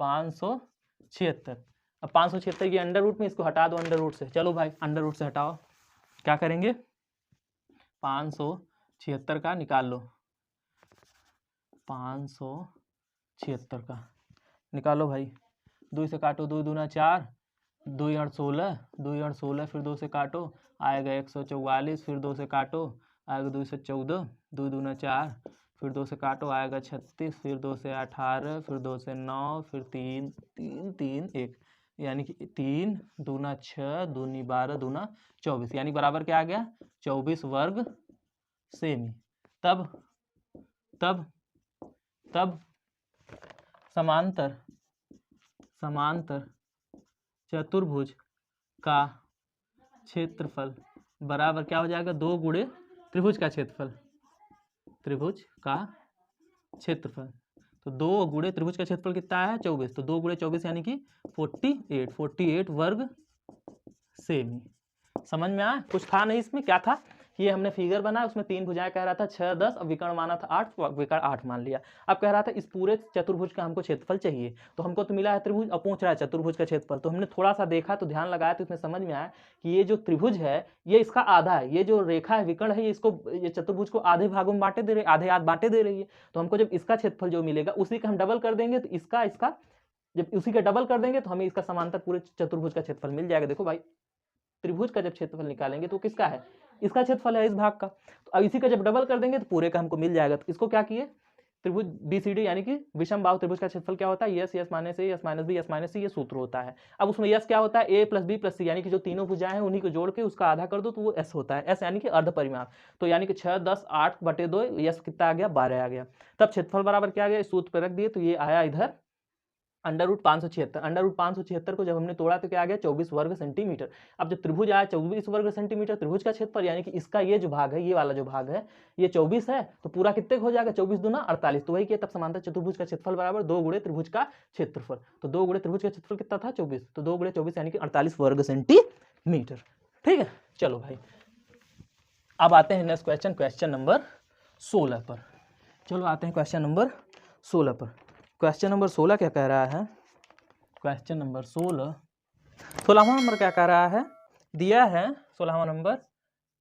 576। अब 576 की अंडर रूट में इसको हटा दो अंडर रूट से, चलो भाई अंडर रूट से हटाओ, क्या करेंगे 576 का निकाल लो, 576 का निकालो भाई, 2 से काटो, 2 दूना 4, 2 8 16, 2 8 16, फिर 2 से काटो आएगा 144, फिर 2 से काटो आएगा 2 से 14, 2 दूना 4, फिर 2 से काटो आएगा 36, फिर 2 से 18, फिर 2 से 9, फिर 3 3 3 1, यानी कि 3 दूना 6, दूनी 12, दूना 24, यानी बराबर क्या आ गया 24 वर्ग सेमी। तब तब तब समांतर चतुर्भुज का क्षेत्रफल बराबर क्या हो जाएगा, 2 गुणे त्रिभुज का क्षेत्रफल, त्रिभुज का क्षेत्रफल, तो 2 गुणे त्रिभुज का क्षेत्रफल कितना है 24, तो 2 गुणे 24 यानी कि 48 वर्ग सेमी। समझ में आया, कुछ था नहीं इसमें, क्या था कि ये हमने फिगर बनाया, उसमें 3 भुजाएं कह रहा था 6 10, अब विकर्ण माना था 8, विकर्ण 8 मान लिया। अब कह रहा था इस पूरे चतुर्भुज का हमको क्षेत्रफल चाहिए, तो हमको तो मिला है त्रिभुज, अब पूछ रहा है चतुर्भुज का क्षेत्रफल, तो हमने थोड़ा सा देखा तो ध्यान लगाया तो इसमें समझ में आया कि ये जो त्रिभुज है ये इसका आधा है, ये जो रेखा है विकर्ण है ये इसको, ये चतुर्भुज को आधे भागों में बांटे दे रही है, आधे आध बांटे दे रही है, तो हमको जब इसका क्षेत्रफल जो मिलेगा उसी का हम डबल कर देंगे, तो इसका जब उसी का डबल कर देंगे तो हमें इसका समांतर पूरे चतुर्भुज का क्षेत्रफल मिल जाएगा। देखो भाई त्रिभुज का जब क्षेत्रफल निकालेंगे तो किसका है, इसका क्षेत्रफल है इस भाग का, तो अब इसी का जब डबल कर देंगे तो पूरे का हमको मिल जाएगा। तो इसको क्या किए, त्रिभुज BCD यानी कि विषम बाहु त्रिभुज का क्षेत्रफल क्या होता है, S S minus A S minus B S minus C, ये सूत्र होता है। अब उसमें यस क्या होता है, ए प्लस बी प्लस सी, यानी कि जो तीनों भुजाएं हैं उन्हीं को जोड़ के उसका आधा कर दो तो वो एस होता है, एस यानी कि अर्ध परिमाप, तो यानी कि 6 10 8 बटे 2, यस कितना आ गया 12 आ गया। तब क्षेत्रफल बराबर क्या आ गया, इस सूत्र पर रख दिए तो ये आया इधर अंडर रूट 576, अंडर रूट 576 को जब हमने तोड़ा तो क्या आ गया 24 वर्ग सेंटीमीटर। अब जब त्रिभुज आया 24 वर्ग सेंटीमीटर त्रिभुज का क्षेत्रफल, यानी कि इसका ये जो भाग है, ये वाला जो भाग है ये 24 है, तो पूरा कितने हो जाएगा 24 दूना 48, तो वही किया, तब समांतर चतुर्भुज का क्षेत्रफल बराबर 2 गुणे त्रिभुज का क्षेत्रफल, तो 2 गुणे त्रिभुज का क्षेत्रफल कितना था 24, तो 2 गुणे 24 यानी कि 48 वर्ग सेंटीमीटर। ठीक है, चलो भाई अब आते हैं नेक्स्ट क्वेश्चन, क्वेश्चन नंबर 16 पर। चलो आते हैं क्वेश्चन नंबर 16 पर। क्वेश्चन नंबर 16 क्या कह रहा है, क्वेश्चन नंबर 16वां नंबर क्या कह रहा है, दिया है 16वां नंबर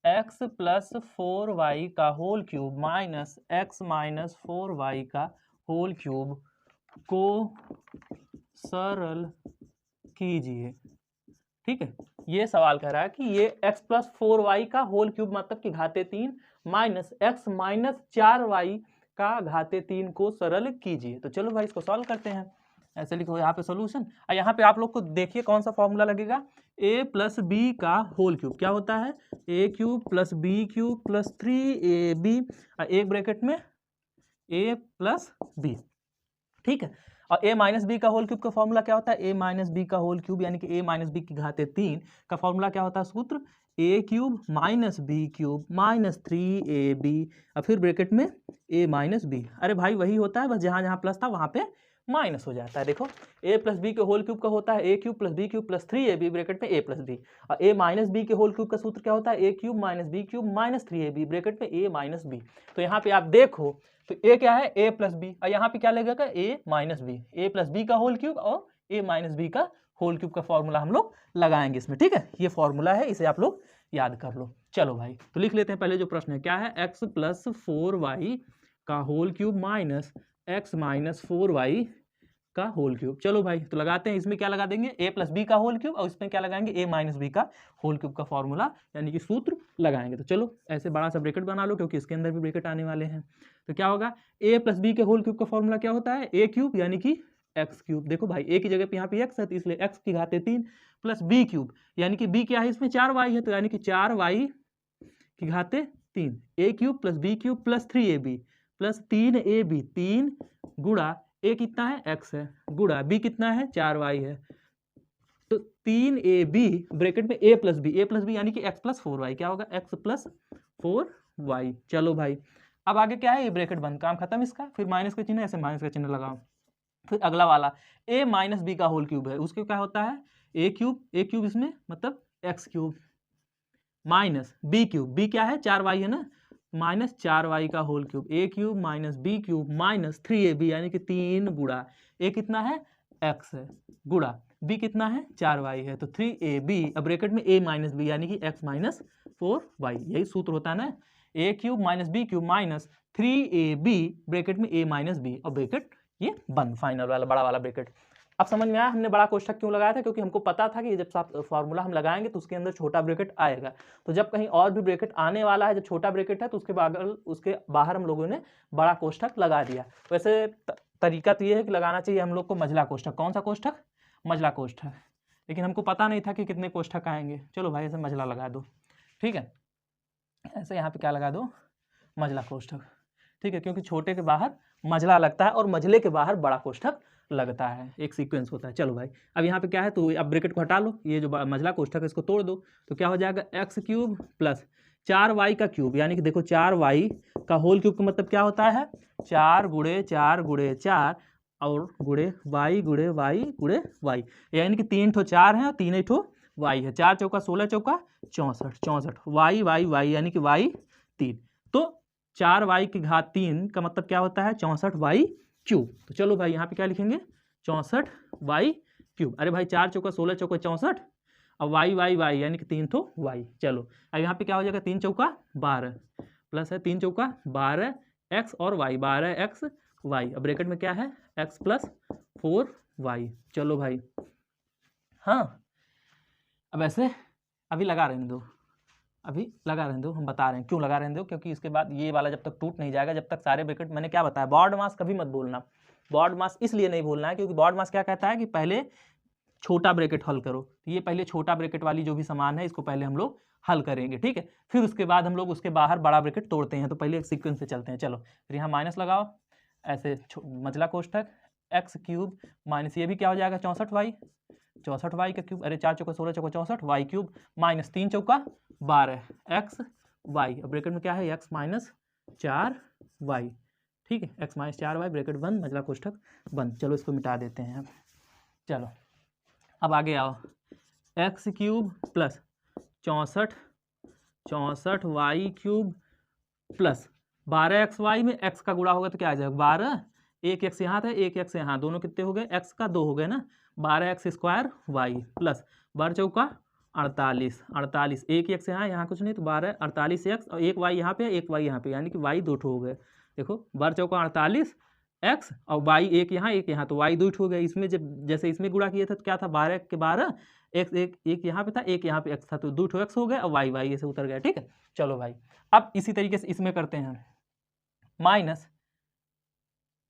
x प्लस 4y का whole cube minus x minus 4y का होल क्यूब को सरल कीजिए। ठीक है, ये सवाल कह रहा है कि ये x प्लस 4y का होल क्यूब मतलब कि घाते 3 माइनस x माइनस 4y का घाते 3 को सरल कीजिए। तो चलो भाई इसको सॉल्व करते हैं, ऐसे लिखो यहाँ पे सॉल्यूशन, और यहाँ पे आप लोग को देखिए कौन सा फॉर्मूला लगेगा, a प्लस बी का होल क्यूब क्या होता है, a cube plus b cube plus 3ab, एक ब्रैकेट में a प्लस बी। ठीक है, और a माइनस बी का होल क्यूब का फॉर्मूला क्या होता है, a माइनस बी का होल क्यूब यानी कि a माइनस बी की घाते 3 का फॉर्मूला क्या होता है, सूत्र a cube minus B cube minus 3ab, और फिर ब्रैकेट में a माइनस बी। अरे भाई वही होता है, बस जहाँ जहाँ प्लस था वहाँ पे माइनस हो जाता है। देखो a प्लस बी के होल क्यूब का होता है a cube plus b cube plus 3ab bracket में a प्लस बी, और a माइनस बी के होल क्यूब का सूत्र क्या होता है, a cube minus B cube minus 3ab bracket में a माइनस बी। तो यहाँ पे आप देखो तो a क्या है, a प्लस बी, और यहाँ पे क्या लगेगा a minus b, a plus b का होल क्यूब और a माइनस बी का होल क्यूब का फॉर्मूला हम लोग लगाएंगे इसमें। ठीक है, ये फॉर्मूला है, इसे आप लोग याद कर लो। चलो भाई तो लिख लेते हैं, पहले जो प्रश्न है क्या है, x प्लस 4y का whole cube minus x minus 4y का होल क्यूब। चलो भाई तो लगाते हैं, इसमें क्या लगा देंगे a प्लस बी का होल क्यूब, और इसमें क्या लगाएंगे a माइनस बी का होल क्यूब का फॉर्मूला यानी कि सूत्र लगाएंगे। तो चलो ऐसे बड़ा सा ब्रैकेट बना लो क्योंकि इसके अंदर भी ब्रैकेट आने वाले हैं। तो क्या होगा, a प्लस बी के होल क्यूब का फॉर्मूला क्या होता है, a क्यूब यानी कि x क्यूब, देखो भाई a की जगह पे यहाँ पे x है तो इसलिए x की घाते 3 प्लस b क्यूब यानी कि b क्या है इसमें 4y है, तो यानी कि 4y की घाते 3, a cube plus b cube plus 3ab plus 3ab, 3 गुणा a कितना है x है, गुणा b कितना है 4y है, तो 3ab ब्रैकेट में a प्लस बी यानी कि x प्लस 4y क्या होगा, x प्लस 4 वाई। चलो भाई, अब आगे क्या है, ये ब्रैकेट बंद, काम खत्म इसका। फिर माइनस का चिन्ह, ऐसे माइनस का चिन्ह लगाओ। फिर अगला वाला a माइनस बी का होल क्यूब है, उसके क्या होता है ए क्यूब इसमें मतलब X cube minus B cube, B क्या है 4y है ना, माइनस 4y का whole cube, A cube minus B cube minus 3ab यानी कि 3 गुणा ए कितना है x है गुणा b कितना है 4y है, तो 3ab, अब ब्रैकेट में a माइनस बी यानी कि x माइनस 4y, यही सूत्र होता है ना, A cube minus B cube minus 3ab bracket में a माइनस बी, और ब्रैकेट ये बंद, फाइनल वाला बड़ा वाला ब्रैकेट। अब समझ में आया हमने बड़ा कोष्ठक क्यों लगाया था, क्योंकि हमको पता था कि जब फार्मूला हम लगाएंगे तो उसके अंदर छोटा ब्रैकेट आएगा, तो जब कहीं और भी ब्रैकेट आने वाला है, जब छोटा ब्रैकेट है तो उसके बाहर हम लोगों ने बड़ा कोष्ठक लगा दिया। वैसे तरीका तो ये है कि लगाना चाहिए हम लोग को मझला कोष्ठक। कौन सा कोष्ठक, मझला कोष्ठक, लेकिन हमको पता नहीं था कि कितने कोष्ठक आएंगे। चलो भाई ऐसे मझला लगा दो, ठीक है, ऐसे यहाँ पे क्या लगा दो, मझला कोष्ठक, ठीक है, क्योंकि छोटे के बाहर मझला लगता है और मझले के बाहर बड़ा कोष्ठक लगता है, एक सीक्वेंस होता है। चलो भाई, अब यहाँ पे क्या है, तो अब ब्रैकेट को हटा लो, ये जो मझला कोष्ठक है इसको तोड़ दो, तो क्या हो जाएगा एक्स क्यूब प्लस 4y का क्यूब, यानी कि देखो 4y का होल क्यूब का मतलब क्या होता है 4 गुणे 4 गुणे 4 और गुणे y, यानी कि 3 ठो 4 है और 3 ठो y है, 4 चौका 16 चौका 64, y यानी कि y 3, तो 4y की घात 3 का मतलब क्या होता है 64y क्यूब। तो चलो भाई यहाँ पे क्या लिखेंगे 64y क्यूब, अरे भाई 4 चौका 16 चौका 64 और y यानी कि 3 ठो y। चलो अब यहाँ पे क्या हो जाएगा 3 चौका 12 प्लस है 3 चौका 12 x और y 12x y, अब ब्रैकेट में क्या है x प्लस 4y। चलो भाई, हाँ अब ऐसे अभी लगा रहने दो, हम बता रहे हैं क्यों लगा रहने दो, क्योंकि इसके बाद ये वाला जब तक टूट नहीं जाएगा, जब तक सारे ब्रैकेट, मैंने क्या बताया बॉड मास कभी मत बोलना, बॉड मास इसलिए नहीं बोलना है क्योंकि बॉड मास क्या कहता है कि पहले छोटा ब्रैकेट हल करो, तो ये पहले छोटा ब्रैकेट वाली जो भी सामान है इसको पहले हम लोग हल करेंगे, ठीक है, फिर उसके बाद हम लोग उसके बाहर बड़ा ब्रैकेट तोड़ते हैं, तो पहले एक सीक्वेंस से चलते हैं। चलो फिर यहाँ माइनस लगाओ, ऐसे मझला कोष्ठक एक्स क्यूब माइनस ये भी क्या हो जाएगा 64y का क्यूब, अरे 4 चौका 16 चौका 64 y क्यूब माइनस 3 चौका 12 x y, ब्रैकेट में क्या है x माइनस 4y, ठीक है, x माइनस 4y ब्रैकेट बंद, मझला कोष्ठक बंद। चलो इसको मिटा देते हैं। चलो अब आगे आओ, x cube plus 64y cube plus 12xy में x का गुणा होगा तो क्या आ जाएगा 12, एक x यहाँ था एक x यहाँ, दोनों कितने हो गए x का 2 हो गए ना, 12x स्क्वायर y प्लस 12 चौका 48, एक x यहाँ कुछ नहीं तो 12 48x और एक y यहाँ पे एक y यहाँ पे, यानी कि y 2 हो गए। देखो 12 चौका 48x और y एक यहाँ तो y 2 हो गए। इसमें जब जैसे इसमें गुणा किए थे तो क्या था 12 के 12 x एक यहाँ पे था एक यहाँ पे x था, तो 2 x हो गए और y ऐसे उतर गया, ठीक है। चलो भाई अब इसी तरीके से इसमें करते हैं,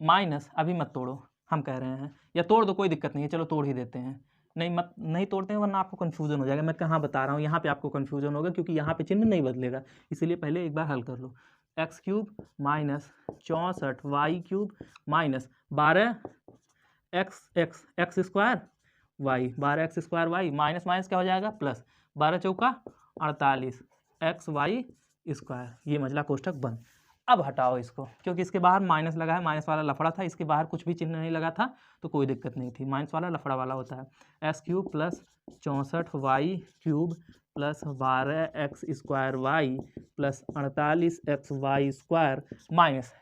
माइनस अभी मत तोड़ो हम कह रहे हैं, या तोड़ दो कोई दिक्कत नहीं है, चलो तोड़ ही देते हैं, नहीं तोड़ते हैं वरना आपको कन्फ्यूजन हो जाएगा। मैं कहाँ बता रहा हूँ, यहाँ पे आपको कन्फ्यूजन होगा क्योंकि यहाँ पे चिन्ह नहीं बदलेगा, इसीलिए पहले एक बार हल कर लो। X cube minus 64y cube minus 12x square y, 12x square y minus minus क्या हो जाएगा प्लस 12 चौका 48xy स्क्वायर, ये मझला कोष्ठक बंद। अब हटाओ इसको, क्योंकि इसके बाहर माइनस लगा है, माइनस वाला लफड़ा था, इसके बाहर कुछ भी चिन्ह नहीं लगा था तो कोई दिक्कत नहीं थी, माइनस वाला लफड़ा वाला होता है। X cube plus 64y cube plus 12x square y plus 48xy square minus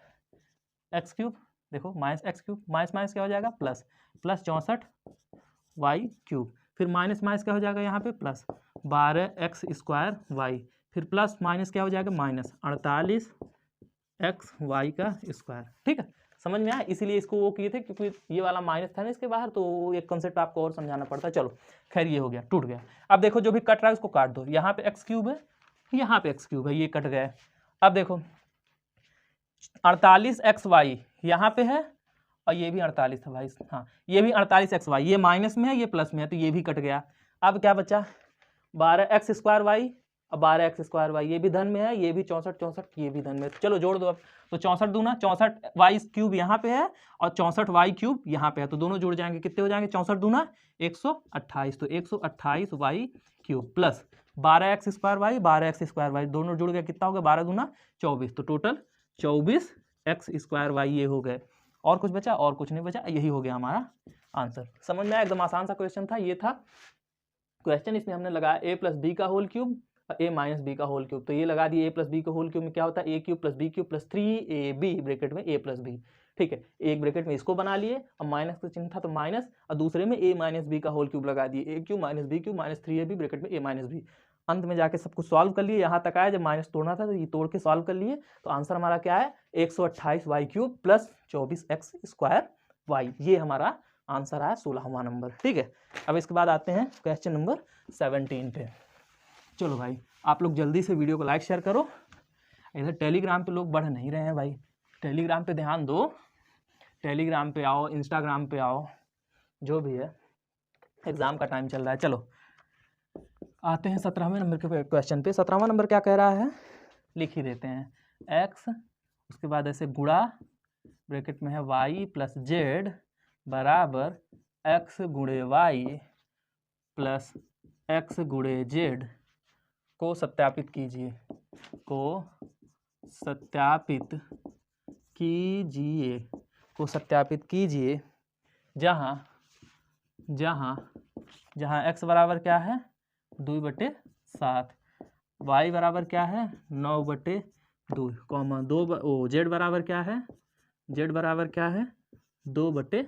x cube, देखो माइनस एक्स क्यूब माइनस क्या हो जाएगा प्लस 64y क्यूब, फिर माइनस क्या हो जाएगा यहाँ पे प्लस 12x स्क्वायर y, फिर प्लस माइनस क्या हो जाएगा माइनस 48xy का स्क्वायर, ठीक है, समझ में आया। इसीलिए इसको वो किए थे क्योंकि ये वाला माइनस था ना इसके बाहर, तो एक कंसेप्ट आपको और समझाना पड़ता है। चलो खैर ये हो गया, टूट गया। अब देखो जो भी कट रहा है उसको काट दो, यहाँ पे एक्स क्यूब है यहाँ पे एक्स क्यूब है, ये कट गया। अब देखो 48xy यहाँ पे है और ये भी 48 था भाई, हाँ ये भी 48xy, ये माइनस में है ये प्लस में है तो ये भी कट गया। अब क्या बचा 12x स्क्वायर वाई और 12x स्क्वायर वाई, ये भी धन में है, ये भी 64 ये भी धन में है, तो चलो जोड़ दो। अब तो 64 दूना 64y क्यूब यहाँ पे है और 64y क्यूब यहाँ पे है, तो दोनों जुड़ जाएंगे, कितने हो जाएंगे 64 दूना 128, तो 128y cube plus 12x² 12x² दोनों जुड़ गए, कितना हो गया 12 दूना 24, तो टोटल 24x² ये हो गए। और कुछ बचा? और कुछ नहीं बचा, यही हो गया हमारा आंसर। समझ में आया? एकदम आसान सा क्वेश्चन था, ये था क्वेश्चन। इसमें हमने लगाया a + b का होल क्यूब a - b का होल क्यूब, तो ये लगा दिए a + b का होल क्यूब में क्या होता है a³ + b³ + 3ab ब्रैकेट में a + b। ठीक है, एक ब्रैकेट में इसको बना लिए, अब माइनस का चिन्ह था तो माइनस, और दूसरे में a - b का होल क्यूब लगा दिए a³ - b³ - 3ab ब्रैकेट में a - b। अंत में जाके सब कुछ सॉल्व कर लिए, यहाँ तक आया, जब माइनस तोड़ना था तो ये तोड़ के सॉल्व कर लिए, तो आंसर हमारा क्या है 128y³ + 24x²y, ये हमारा आंसर आया 16वां नंबर। ठीक है, अब इसके बाद आते हैं क्वेश्चन नंबर 17 पे। चलो भाई, आप लोग जल्दी से वीडियो को लाइक शेयर करो। इधर टेलीग्राम पे लोग बढ़ नहीं रहे हैं भाई, टेलीग्राम पे ध्यान दो, टेलीग्राम पे आओ, इंस्टाग्राम पे आओ, जो भी है, एग्जाम का टाइम चल रहा है। चलो आते हैं 17वें नंबर के क्वेश्चन पे। 17वां नंबर क्या कह रहा है, लिख ही देते हैं। x, उसके बाद ऐसे गुणा, ब्रैकेट में है y + z बराबर x × y + x × z को सत्यापित कीजिए, को सत्यापित कीजिए, को सत्यापित कीजिए, जहाँ x बराबर क्या है 2/7, y बराबर क्या है 9/2, कॉमा z बराबर क्या है, z बराबर क्या है 2/3।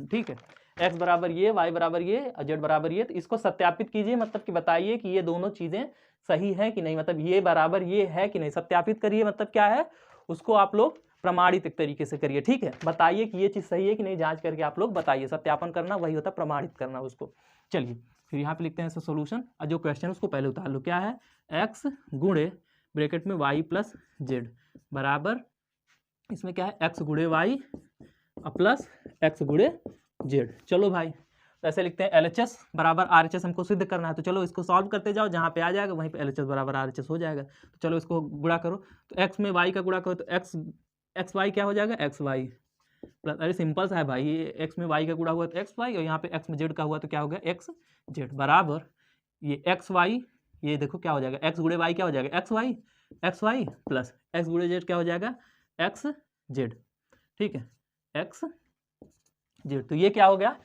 ठीक है, x बराबर ये, y बराबर ये और z बराबर ये, तो इसको सत्यापित कीजिए, मतलब कि बताइए कि ये दोनों चीजें सही है कि नहीं, मतलब ये बराबर ये है कि नहीं। सत्यापित करिए मतलब क्या है, उसको आप लोग प्रमाणित एक तरीके से करिए। ठीक है, बताइए कि ये चीज सही है कि नहीं, जांच करके आप लोग बताइए। सत्यापन करना वही होता है प्रमाणित करना उसको। चलिए फिर यहाँ पे लिखते हैं सोल्यूशन, और जो क्वेश्चन उसको पहले उतार लो। क्या है, x गुणे ब्रैकेट में y + z बराबर, इसमें क्या है x × y plus x × z। चलो भाई, तो ऐसे लिखते हैं LHS बराबर RHS हमको सिद्ध करना है, तो चलो इसको सॉल्व करते जाओ, जहाँ पे आ जाएगा वहीं पे LHS बराबर RHS हो जाएगा। तो चलो इसको गुणा करो, तो x में y का गुणा करो, तो x y क्या हो जाएगा xy प्लस, अरे सिंपल सा है भाई, ये x में y का गुणा हुआ तो xy, और यहाँ पे x में z का हुआ तो क्या हो गया xz बराबर ये xy, ये देखो क्या हो जाएगा x × y क्या हो जाएगा xy प्लस x × z क्या हो जाएगा xz। ठीक है, xz, तो ये क्या हो गया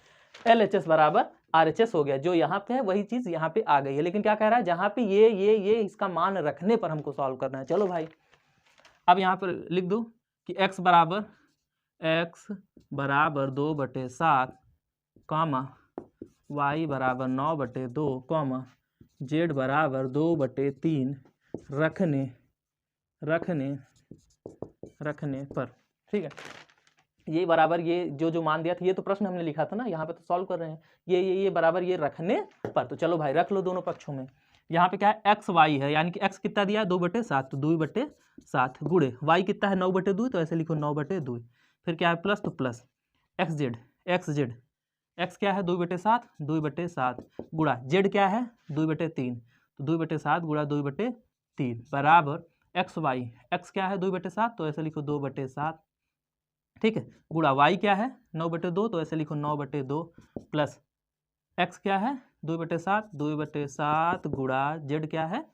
LHS बराबर RHS हो गया। जो यहाँ पे है वही चीज यहाँ पे आ गई है, लेकिन क्या कह रहा है, जहाँ पे ये इसका मान रखने पर हमको सॉल्व करना है। चलो भाई, अब यहाँ पर लिख दो कि x बराबर 2/7, कॉमा y बराबर 9/2, कॉमा z बराबर 2/3 रखने पर। ठीक है, ये बराबर ये जो मान दिया था, ये तो प्रश्न हमने लिखा था ना, यहाँ पे तो सॉल्व कर रहे हैं। ये बराबर ये रखने पर, तो चलो भाई रख लो दोनों पक्षों में। यहाँ पे क्या है xy है, यानी कि x कितना दिया है 2/7, तो 2/7 गुणे y कितना है 9/2, तो ऐसे लिखो 9/2। फिर क्या है प्लस, तो प्लस xz x क्या है 2/7 गुणा z क्या है 2/3, तो 2/7 गुणा 2/3 बराबर xy, x क्या है 2/7, तो ऐसे लिखो 2/7। ठीक है, गुणा y क्या है 9/2, तो ऐसे लिखो 9/2 प्लस x क्या है 2/7 गुणा z क्या है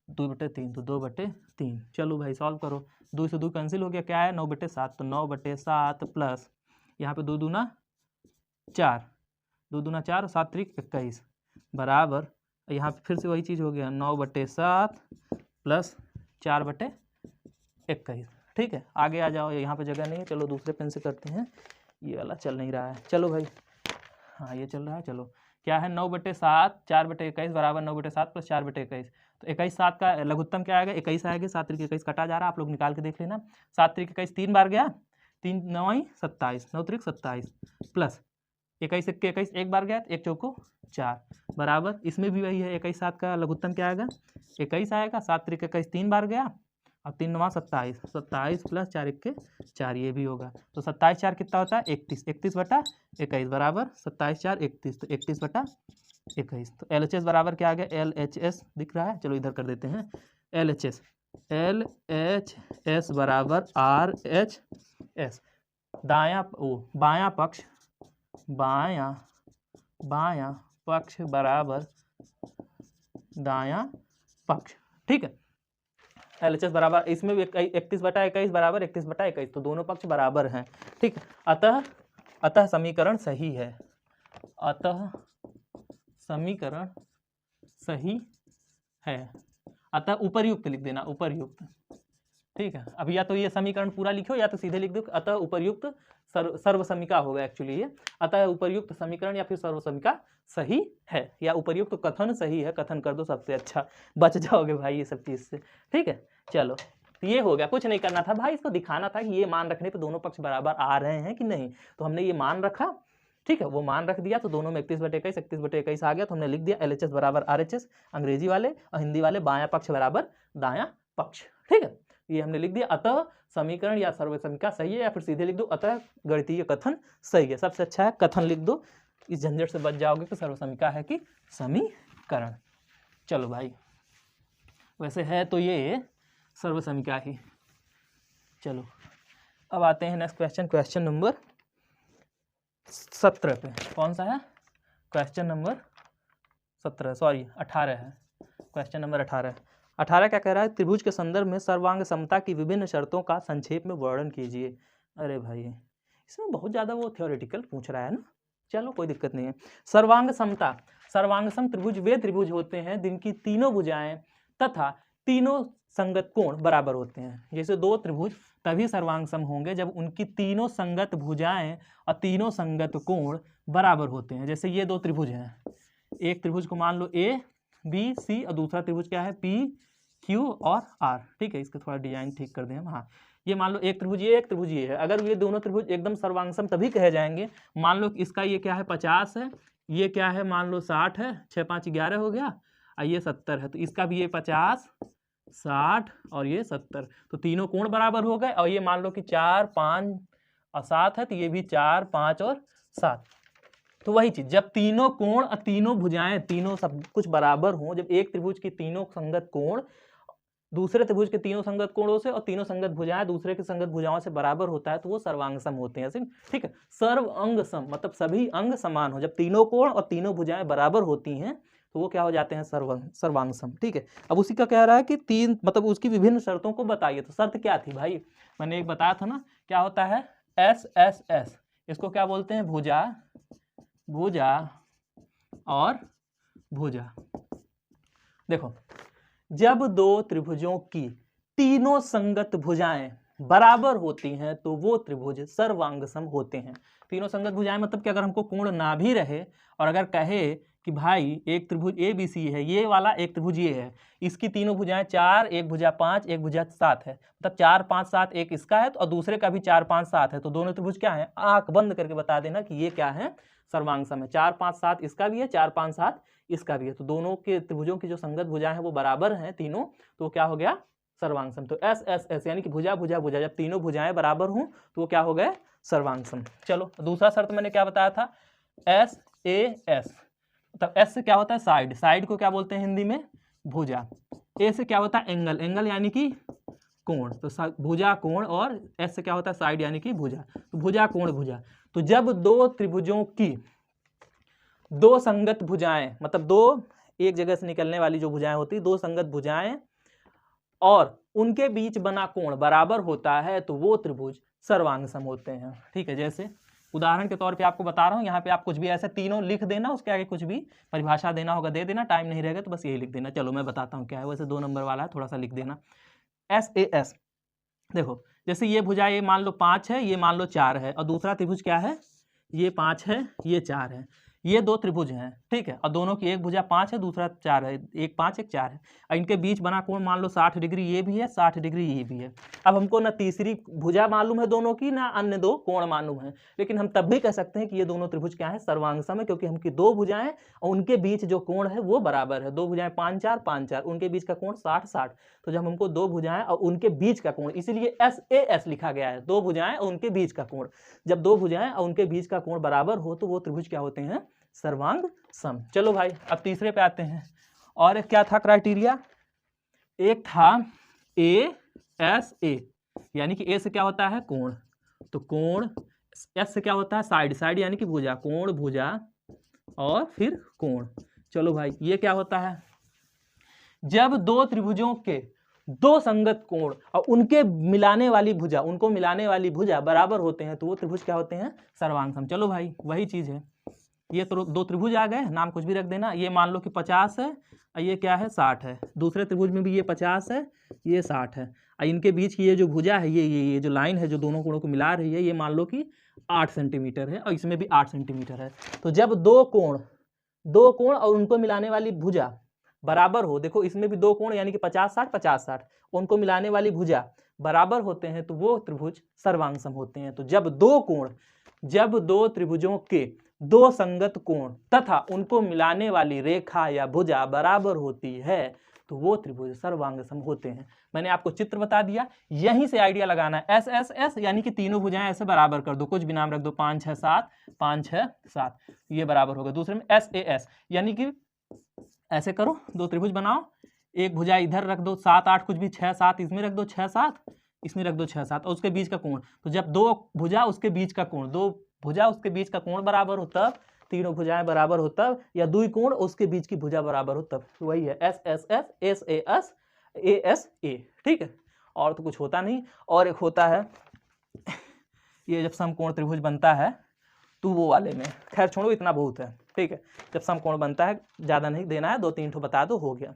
2/3, तो 2/3। चलो भाई सॉल्व करो, 2 से 2 कैंसिल हो गया, क्या है 9/7, तो 9/7 प्लस यहाँ पे 2 दूना 4, 2 दूना 4 और 7 त्रिक 21 बराबर, यहाँ पे फिर से वही चीज़ हो गया 9/7 प्लस 4/21। ठीक है, आगे आ जाओ, यहाँ पे जगह नहीं है, चलो दूसरे पेन से करते हैं, ये वाला चल नहीं रहा है। चलो भाई, हाँ ये चल रहा है। चलो क्या है 9/7 4/21 बराबर 9/7 प्लस 4/21, तो 21 7 का लघुत्तम क्या आएगा 21 आएगा, 7 त्रिक 21 कटा जा रहा है, आप लोग निकाल के देख लेना। 7 त्रिक 21 3 बार गया, 3 9 27, 9 त्रिक 27 प्लस 21 21 एक बार गया, 1 चौको 4 बराबर, इसमें भी वही है 21 7 का लघुत्तम क्या आएगा 21 आएगा। 7 त्रिक 21 3 बार गया और 3 9 27, 27 प्लस 4 1 4, ये भी होगा, तो 27 4 कितना होता है 31, 31/21 बराबर 27 4 31, तो 31/21। तो LHS बराबर क्या आ गया LHS दिख रहा है, चलो इधर कर देते हैं LHS बराबर RHS, बायां पक्ष बराबर दायां पक्ष। ठीक है, LHS बराबर, इसमें भी 31/21 बराबर 31/21, तो दोनों पक्ष बराबर हैं। ठीक है, अतः समीकरण सही है, अतः समीकरण सही है। अतः उपर्युक्त लिख देना, उपर्युक्त। ठीक है, अब या तो ये समीकरण पूरा लिखो या तो सीधे लिख दो, अतः उपर्युक्त सर्वसमिका होगा एक्चुअली ये। अतः उपर्युक्त समीकरण या फिर सर्वसमिका सही है, या उपर्युक्त कथन सही है, कथन कर दो सबसे अच्छा, बच जाओगे भाई ये सब चीज से। ठीक है, चलो ये हो गया, कुछ नहीं करना था भाई, इसको दिखाना था कि ये मान रखने पे दोनों पक्ष बराबर आ रहे हैं कि नहीं, तो हमने ये मान रखा। ठीक है, वो मान रख दिया तो दोनों में 31/21 आ गया, तो हमने लिख दिया LHS बराबर RHS, अंग्रेजी वाले, और हिंदी वाले बायां पक्ष बराबर दायां पक्ष। ठीक है, ये हमने लिख दिया। अतः समीकरण या सर्वसमिका सही है, या फिर सीधे लिख दो अतः गणितीय कथन सही है। सबसे अच्छा है कथन लिख दो, इस झंझट से बच जाओगे कि सर्वसमिका है कि समीकरण। चलो भाई, वैसे है तो ये सर्वसमिका ही। चलो अब आते हैं नेक्स्ट क्वेश्चन, क्वेश्चन नंबर 17 पे। कौन सा है? क्वेश्चन नंबर 17, सॉरी 18 है, क्वेश्चन नंबर 18 क्या कह रहा है? त्रिभुज के संदर्भ में सर्वांग समता की विभिन्न शर्तों का संक्षेप में वर्णन कीजिए। अरे भाई, इसमें बहुत ज़्यादा वो थ्योरेटिकल पूछ रहा है ना, चलो कोई दिक्कत नहीं है। सर्वांग समता, सर्वांग सम त्रिभुज वे त्रिभुज होते हैं जिनकी तीनों भुजाएं तथा तीनों संगत कोण बराबर होते हैं। जैसे दो त्रिभुज तभी सर्वांग सम होंगे जब उनकी तीनों संगत भुजाएं और तीनों संगत कोण बराबर होते हैं। जैसे ये दो त्रिभुज हैं, एक त्रिभुज को मान लो ABC और दूसरा त्रिभुज क्या है PQ और R। ठीक है, इसका थोड़ा डिजाइन ठीक कर दें हम। हाँ, ये मान लो एक त्रिभुज ये, एक त्रिभुज ये है। अगर ये दोनों त्रिभुज एकदम सर्वांगसम तभी कहे जाएंगे। मान लो इसका ये क्या है 50 है, ये क्या है मान लो 60 है, 6 5 11 हो गया, और ये 70 है, तो इसका भी ये 50 60 और ये 70, तो तीनों कोण बराबर हो गए। और ये मान लो कि 4 5 और 7 है, तो ये भी 4 5 और 7। तो वही चीज, जब तीनों कोण और तीनों भुजाएं तीनों सब कुछ बराबर हों, जब एक त्रिभुज की तीनों संगत कोण दूसरे त्रिभुज के तीनों संगत कोणों से और तीनों संगत भुजाएं दूसरे के संगत भुजाओं से बराबर होता है, तो वो सर्वांग सम होते हैं। ठीक है, सर्व अंग सम मतलब सभी अंग समान हो। जब तीनों कोण और तीनों भुजाएं बराबर होती हैं तो वो क्या हो जाते हैं सर्वांग सम। ठीक है, अब उसी का कह रहा है कि तीन मतलब उसकी विभिन्न शर्तों को बताइए। तो शर्त क्या थी भाई? मैंने एक बताया था ना, क्या होता है SSS, इसको क्या बोलते हैं? भुजा, भुजा और भुजा। देखो, जब दो त्रिभुजों की तीनों संगत भुजाएं बराबर होती हैं तो वो त्रिभुज सर्वांग सम होते हैं। तीनों संगत भुजाएं मतलब कि अगर हमको कोण ना भी रहे और अगर कहे कि भाई एक त्रिभुज ABC है, ये वाला एक त्रिभुज ये है, इसकी तीनों भुजाएं 4, एक भुजा 5, एक भुजा 7 है, मतलब 4 5 7 एक इसका है तो और दूसरे का भी 4 5 7 है, तो दोनों त्रिभुज क्या है? आंख बंद करके बता देना कि ये क्या है? सर्वांग सम है। 4 5 7 इसका भी है, 4 5 7 इसका भी है, तो दोनों के त्रिभुजों की जो संगत भुजाएं हैं वो बराबर हैं तीनों, तो क्या हो गया? सर्वांग सम। तो SSS यानी कि भुजा भुजा भुजा, जब तीनों भुजाएं बराबर हों तो वो क्या हो गए? सर्वांग सम। चलो दूसरा शर्त मैंने क्या बताया था? SAS, तब S से क्या होता है? साइड, साइड को क्या बोलते हैं हिंदी में? भुजा। A से क्या होता है? एंगल, एंगल यानी कि कोण, तो भुजा कोण, और S से क्या होता है? साइड यानी कि भुजा, तो भुजा कोण भुजा। तो जब दो त्रिभुजों की दो संगत भुजाएं मतलब दो एक जगह से निकलने वाली जो भुजाएं होती, दो संगत भुजाएं और उनके बीच बना कोण बराबर होता है तो वो त्रिभुज सर्वांग सम होते हैं। ठीक है, जैसे उदाहरण के तौर पे आपको बता रहा हूं, यहाँ पे आप कुछ भी ऐसे तीनों लिख देना, उसके आगे कुछ भी परिभाषा देना होगा दे देना, टाइम नहीं रहेगा तो बस यही लिख देना। चलो मैं बताता हूँ क्या है, वैसे 2 नंबर वाला है, थोड़ा सा लिख देना। SAS, देखो जैसे ये भुजा ये मान लो 5 है, ये मान लो 4 है, और दूसरा त्रिभुज क्या है? ये 5 है, ये 4 है, ये दो त्रिभुज हैं। ठीक है, और दोनों की एक भुजा 5 है, दूसरा 4 है, एक 5 एक 4 है, और इनके बीच बना कोण मान लो 60 डिग्री ये भी है, 60 डिग्री ये भी है। अब हमको ना तीसरी भुजा मालूम है दोनों की, ना अन्य दो कोण मालूम है, लेकिन हम तब भी कह सकते हैं कि ये दोनों त्रिभुज क्या है? सर्वांग सम है, क्योंकि हमकी दो भुजाएं और उनके बीच जो कोण है वो बराबर है। दो भुजाएं 5 4 5 4, उनके बीच का कोण 60 60, तो जब हमको दो भुजाएं और उनके बीच का कोण, इसीलिए SAS लिखा गया है, दो भुजाएं और उनके बीच का कोण। जब दो भुजाएं और उनके बीच का कोण बराबर हो तो वो त्रिभुज क्या होते हैं? सर्वांग सम। चलो भाई अब तीसरे पे आते हैं। और एक क्या था क्राइटेरिया? एक था ASA, यानी कि A से क्या होता है? कोण, तो कोण। S से क्या होता है? साइड, साइड यानी कि भुजा, कोण भुजा और फिर कोण। चलो भाई ये क्या होता है? जब दो त्रिभुजों के दो संगत कोण और उनको मिलाने वाली भुजा बराबर होते हैं तो वो त्रिभुज क्या होते हैं? सर्वांग सम। चलो भाई वही चीज है, ये तो दो त्रिभुज आ गए, नाम कुछ भी रख देना। ये मान लो कि 50 है और ये क्या है 60 है। दूसरे त्रिभुज में भी ये 50 है ये 60 है और इनके बीच की ये जो भुजा है ये जो लाइन है जो दोनों कोणों को मिला रही है ये मान लो कि 8 सेंटीमीटर है और इसमें भी 8 सेंटीमीटर है। तो जब दो कोण और उनको मिलाने वाली भुजा बराबर हो, देखो इसमें भी दो कोण यानी कि 50-60 50-60, उनको मिलाने वाली भुजा बराबर होते हैं तो वो त्रिभुज सर्वांग सम होते हैं। तो जब दो त्रिभुजों के दो संगत कोण तथा उनको मिलाने वाली रेखा या भुजा बराबर होती है तो वो त्रिभुज सर्वांग सम होते हैं। मैंने आपको चित्र बता दिया, यहीं से आइडिया लगाना है। एस एस एस यानी कि तीनों भुजाएं ऐसे बराबर कर दो, कुछ भी नाम रख दो, 5 6 7 5 6 7, ये बराबर होगा। दूसरे में एस ए एस यानी कि ऐसे करो, दो त्रिभुज बनाओ, एक भुजा इधर रख दो 7 8 कुछ भी 6 7, इसमें रख दो 6 7, इसमें रख दो 6 7 और उसके बीच का कोण। तो जब दो भुजा उसके बीच का कोण बराबर हो तब, तीनों भुजाएं बराबर हो तब, या दुई कोण उसके बीच की भुजा बराबर हो तब। वही है S S S S A S A S A. ठीक है, और तो कुछ होता नहीं। और एक होता है ये जब समकोण त्रिभुज बनता है तो वो वाले में, खैर छोड़ो इतना बहुत है। ठीक है, जब समकोण बनता है ज़्यादा नहीं देना है, 2-3 ठो बता दो हो गया।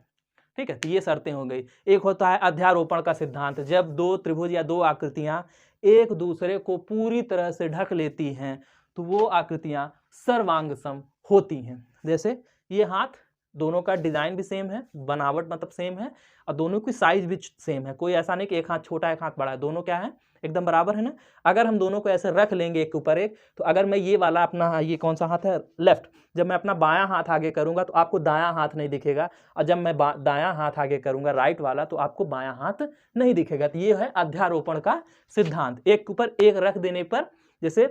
ठीक है, तो ये शर्तें हो गई। एक होता है अध्यारोपण का सिद्धांत, जब दो त्रिभुज या दो आकृतियां एक दूसरे को पूरी तरह से ढक लेती हैं तो वो आकृतियां सर्वांग सम होती हैं। जैसे ये हाथ, दोनों का डिजाइन भी सेम है, बनावट मतलब सेम है, और दोनों की साइज भी सेम है। कोई ऐसा नहीं कि एक हाथ छोटा एक हाथ बड़ा है, दोनों क्या है एकदम बराबर है ना। अगर हम दोनों को ऐसे रख लेंगे एक के ऊपर एक, तो अगर मैं ये वाला अपना, ये कौन सा हाथ है लेफ्ट, जब मैं अपना बायां हाथ आगे करूंगा तो आपको दायां हाथ नहीं दिखेगा, और जब मैं दायां हाथ आगे करूंगा राइट वाला तो आपको बायां हाथ नहीं दिखेगा। तो ये है अध्यारोपण का सिद्धांत। एक के ऊपर एक रख देने पर जैसे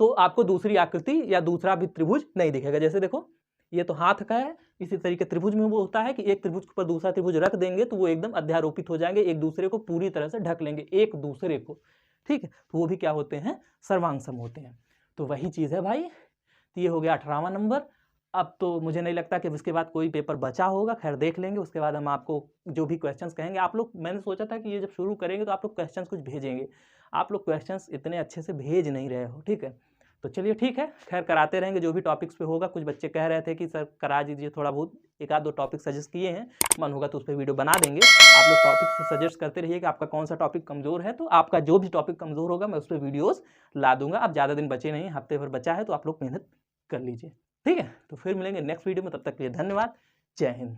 तो आपको दूसरी आकृति या दूसरा भी त्रिभुज नहीं दिखेगा। जैसे देखो ये तो हाथ का है, इसी तरीके त्रिभुज में वो होता है कि एक त्रिभुज के ऊपर दूसरा त्रिभुज रख देंगे तो वो एकदम अध्यारोपित हो जाएंगे, एक दूसरे को पूरी तरह से ढक लेंगे एक दूसरे को। ठीक है, तो वो भी क्या होते हैं? सर्वांग सम होते हैं। तो वही चीज़ है भाई। तो ये हो गया 18वां नंबर। अब तो मुझे नहीं लगता कि उसके बाद कोई पेपर बचा होगा, खैर देख लेंगे, उसके बाद हम आपको जो भी क्वेश्चंस कहेंगे। आप लोग, मैंने सोचा था कि ये जब शुरू करेंगे तो आप लोग क्वेश्चंस कुछ भेजेंगे, आप लोग क्वेश्चंस इतने अच्छे से भेज नहीं रहे हो। ठीक है, तो चलिए ठीक है, खैर कराते रहेंगे जो भी टॉपिक्स पे होगा। कुछ बच्चे कह रहे थे कि सर करा दीजिए, थोड़ा बहुत एक आध दो टॉपिक सजेस्ट किए हैं, मन होगा तो उस पर वीडियो बना देंगे। आप लोग टॉपिक सजेस्ट करते रहिए कि आपका कौन सा टॉपिक कमज़ोर है, तो आपका जो भी टॉपिक कमज़ोर होगा मैं उस पर वीडियोज़ ला दूंगा। अब ज़्यादा दिन बचे नहीं, हफ्ते भर बचा है, तो आप लोग मेहनत कर लीजिए। ठीक है, तो फिर मिलेंगे नेक्स्ट वीडियो में, तब तक के लिए धन्यवाद, जय हिंद।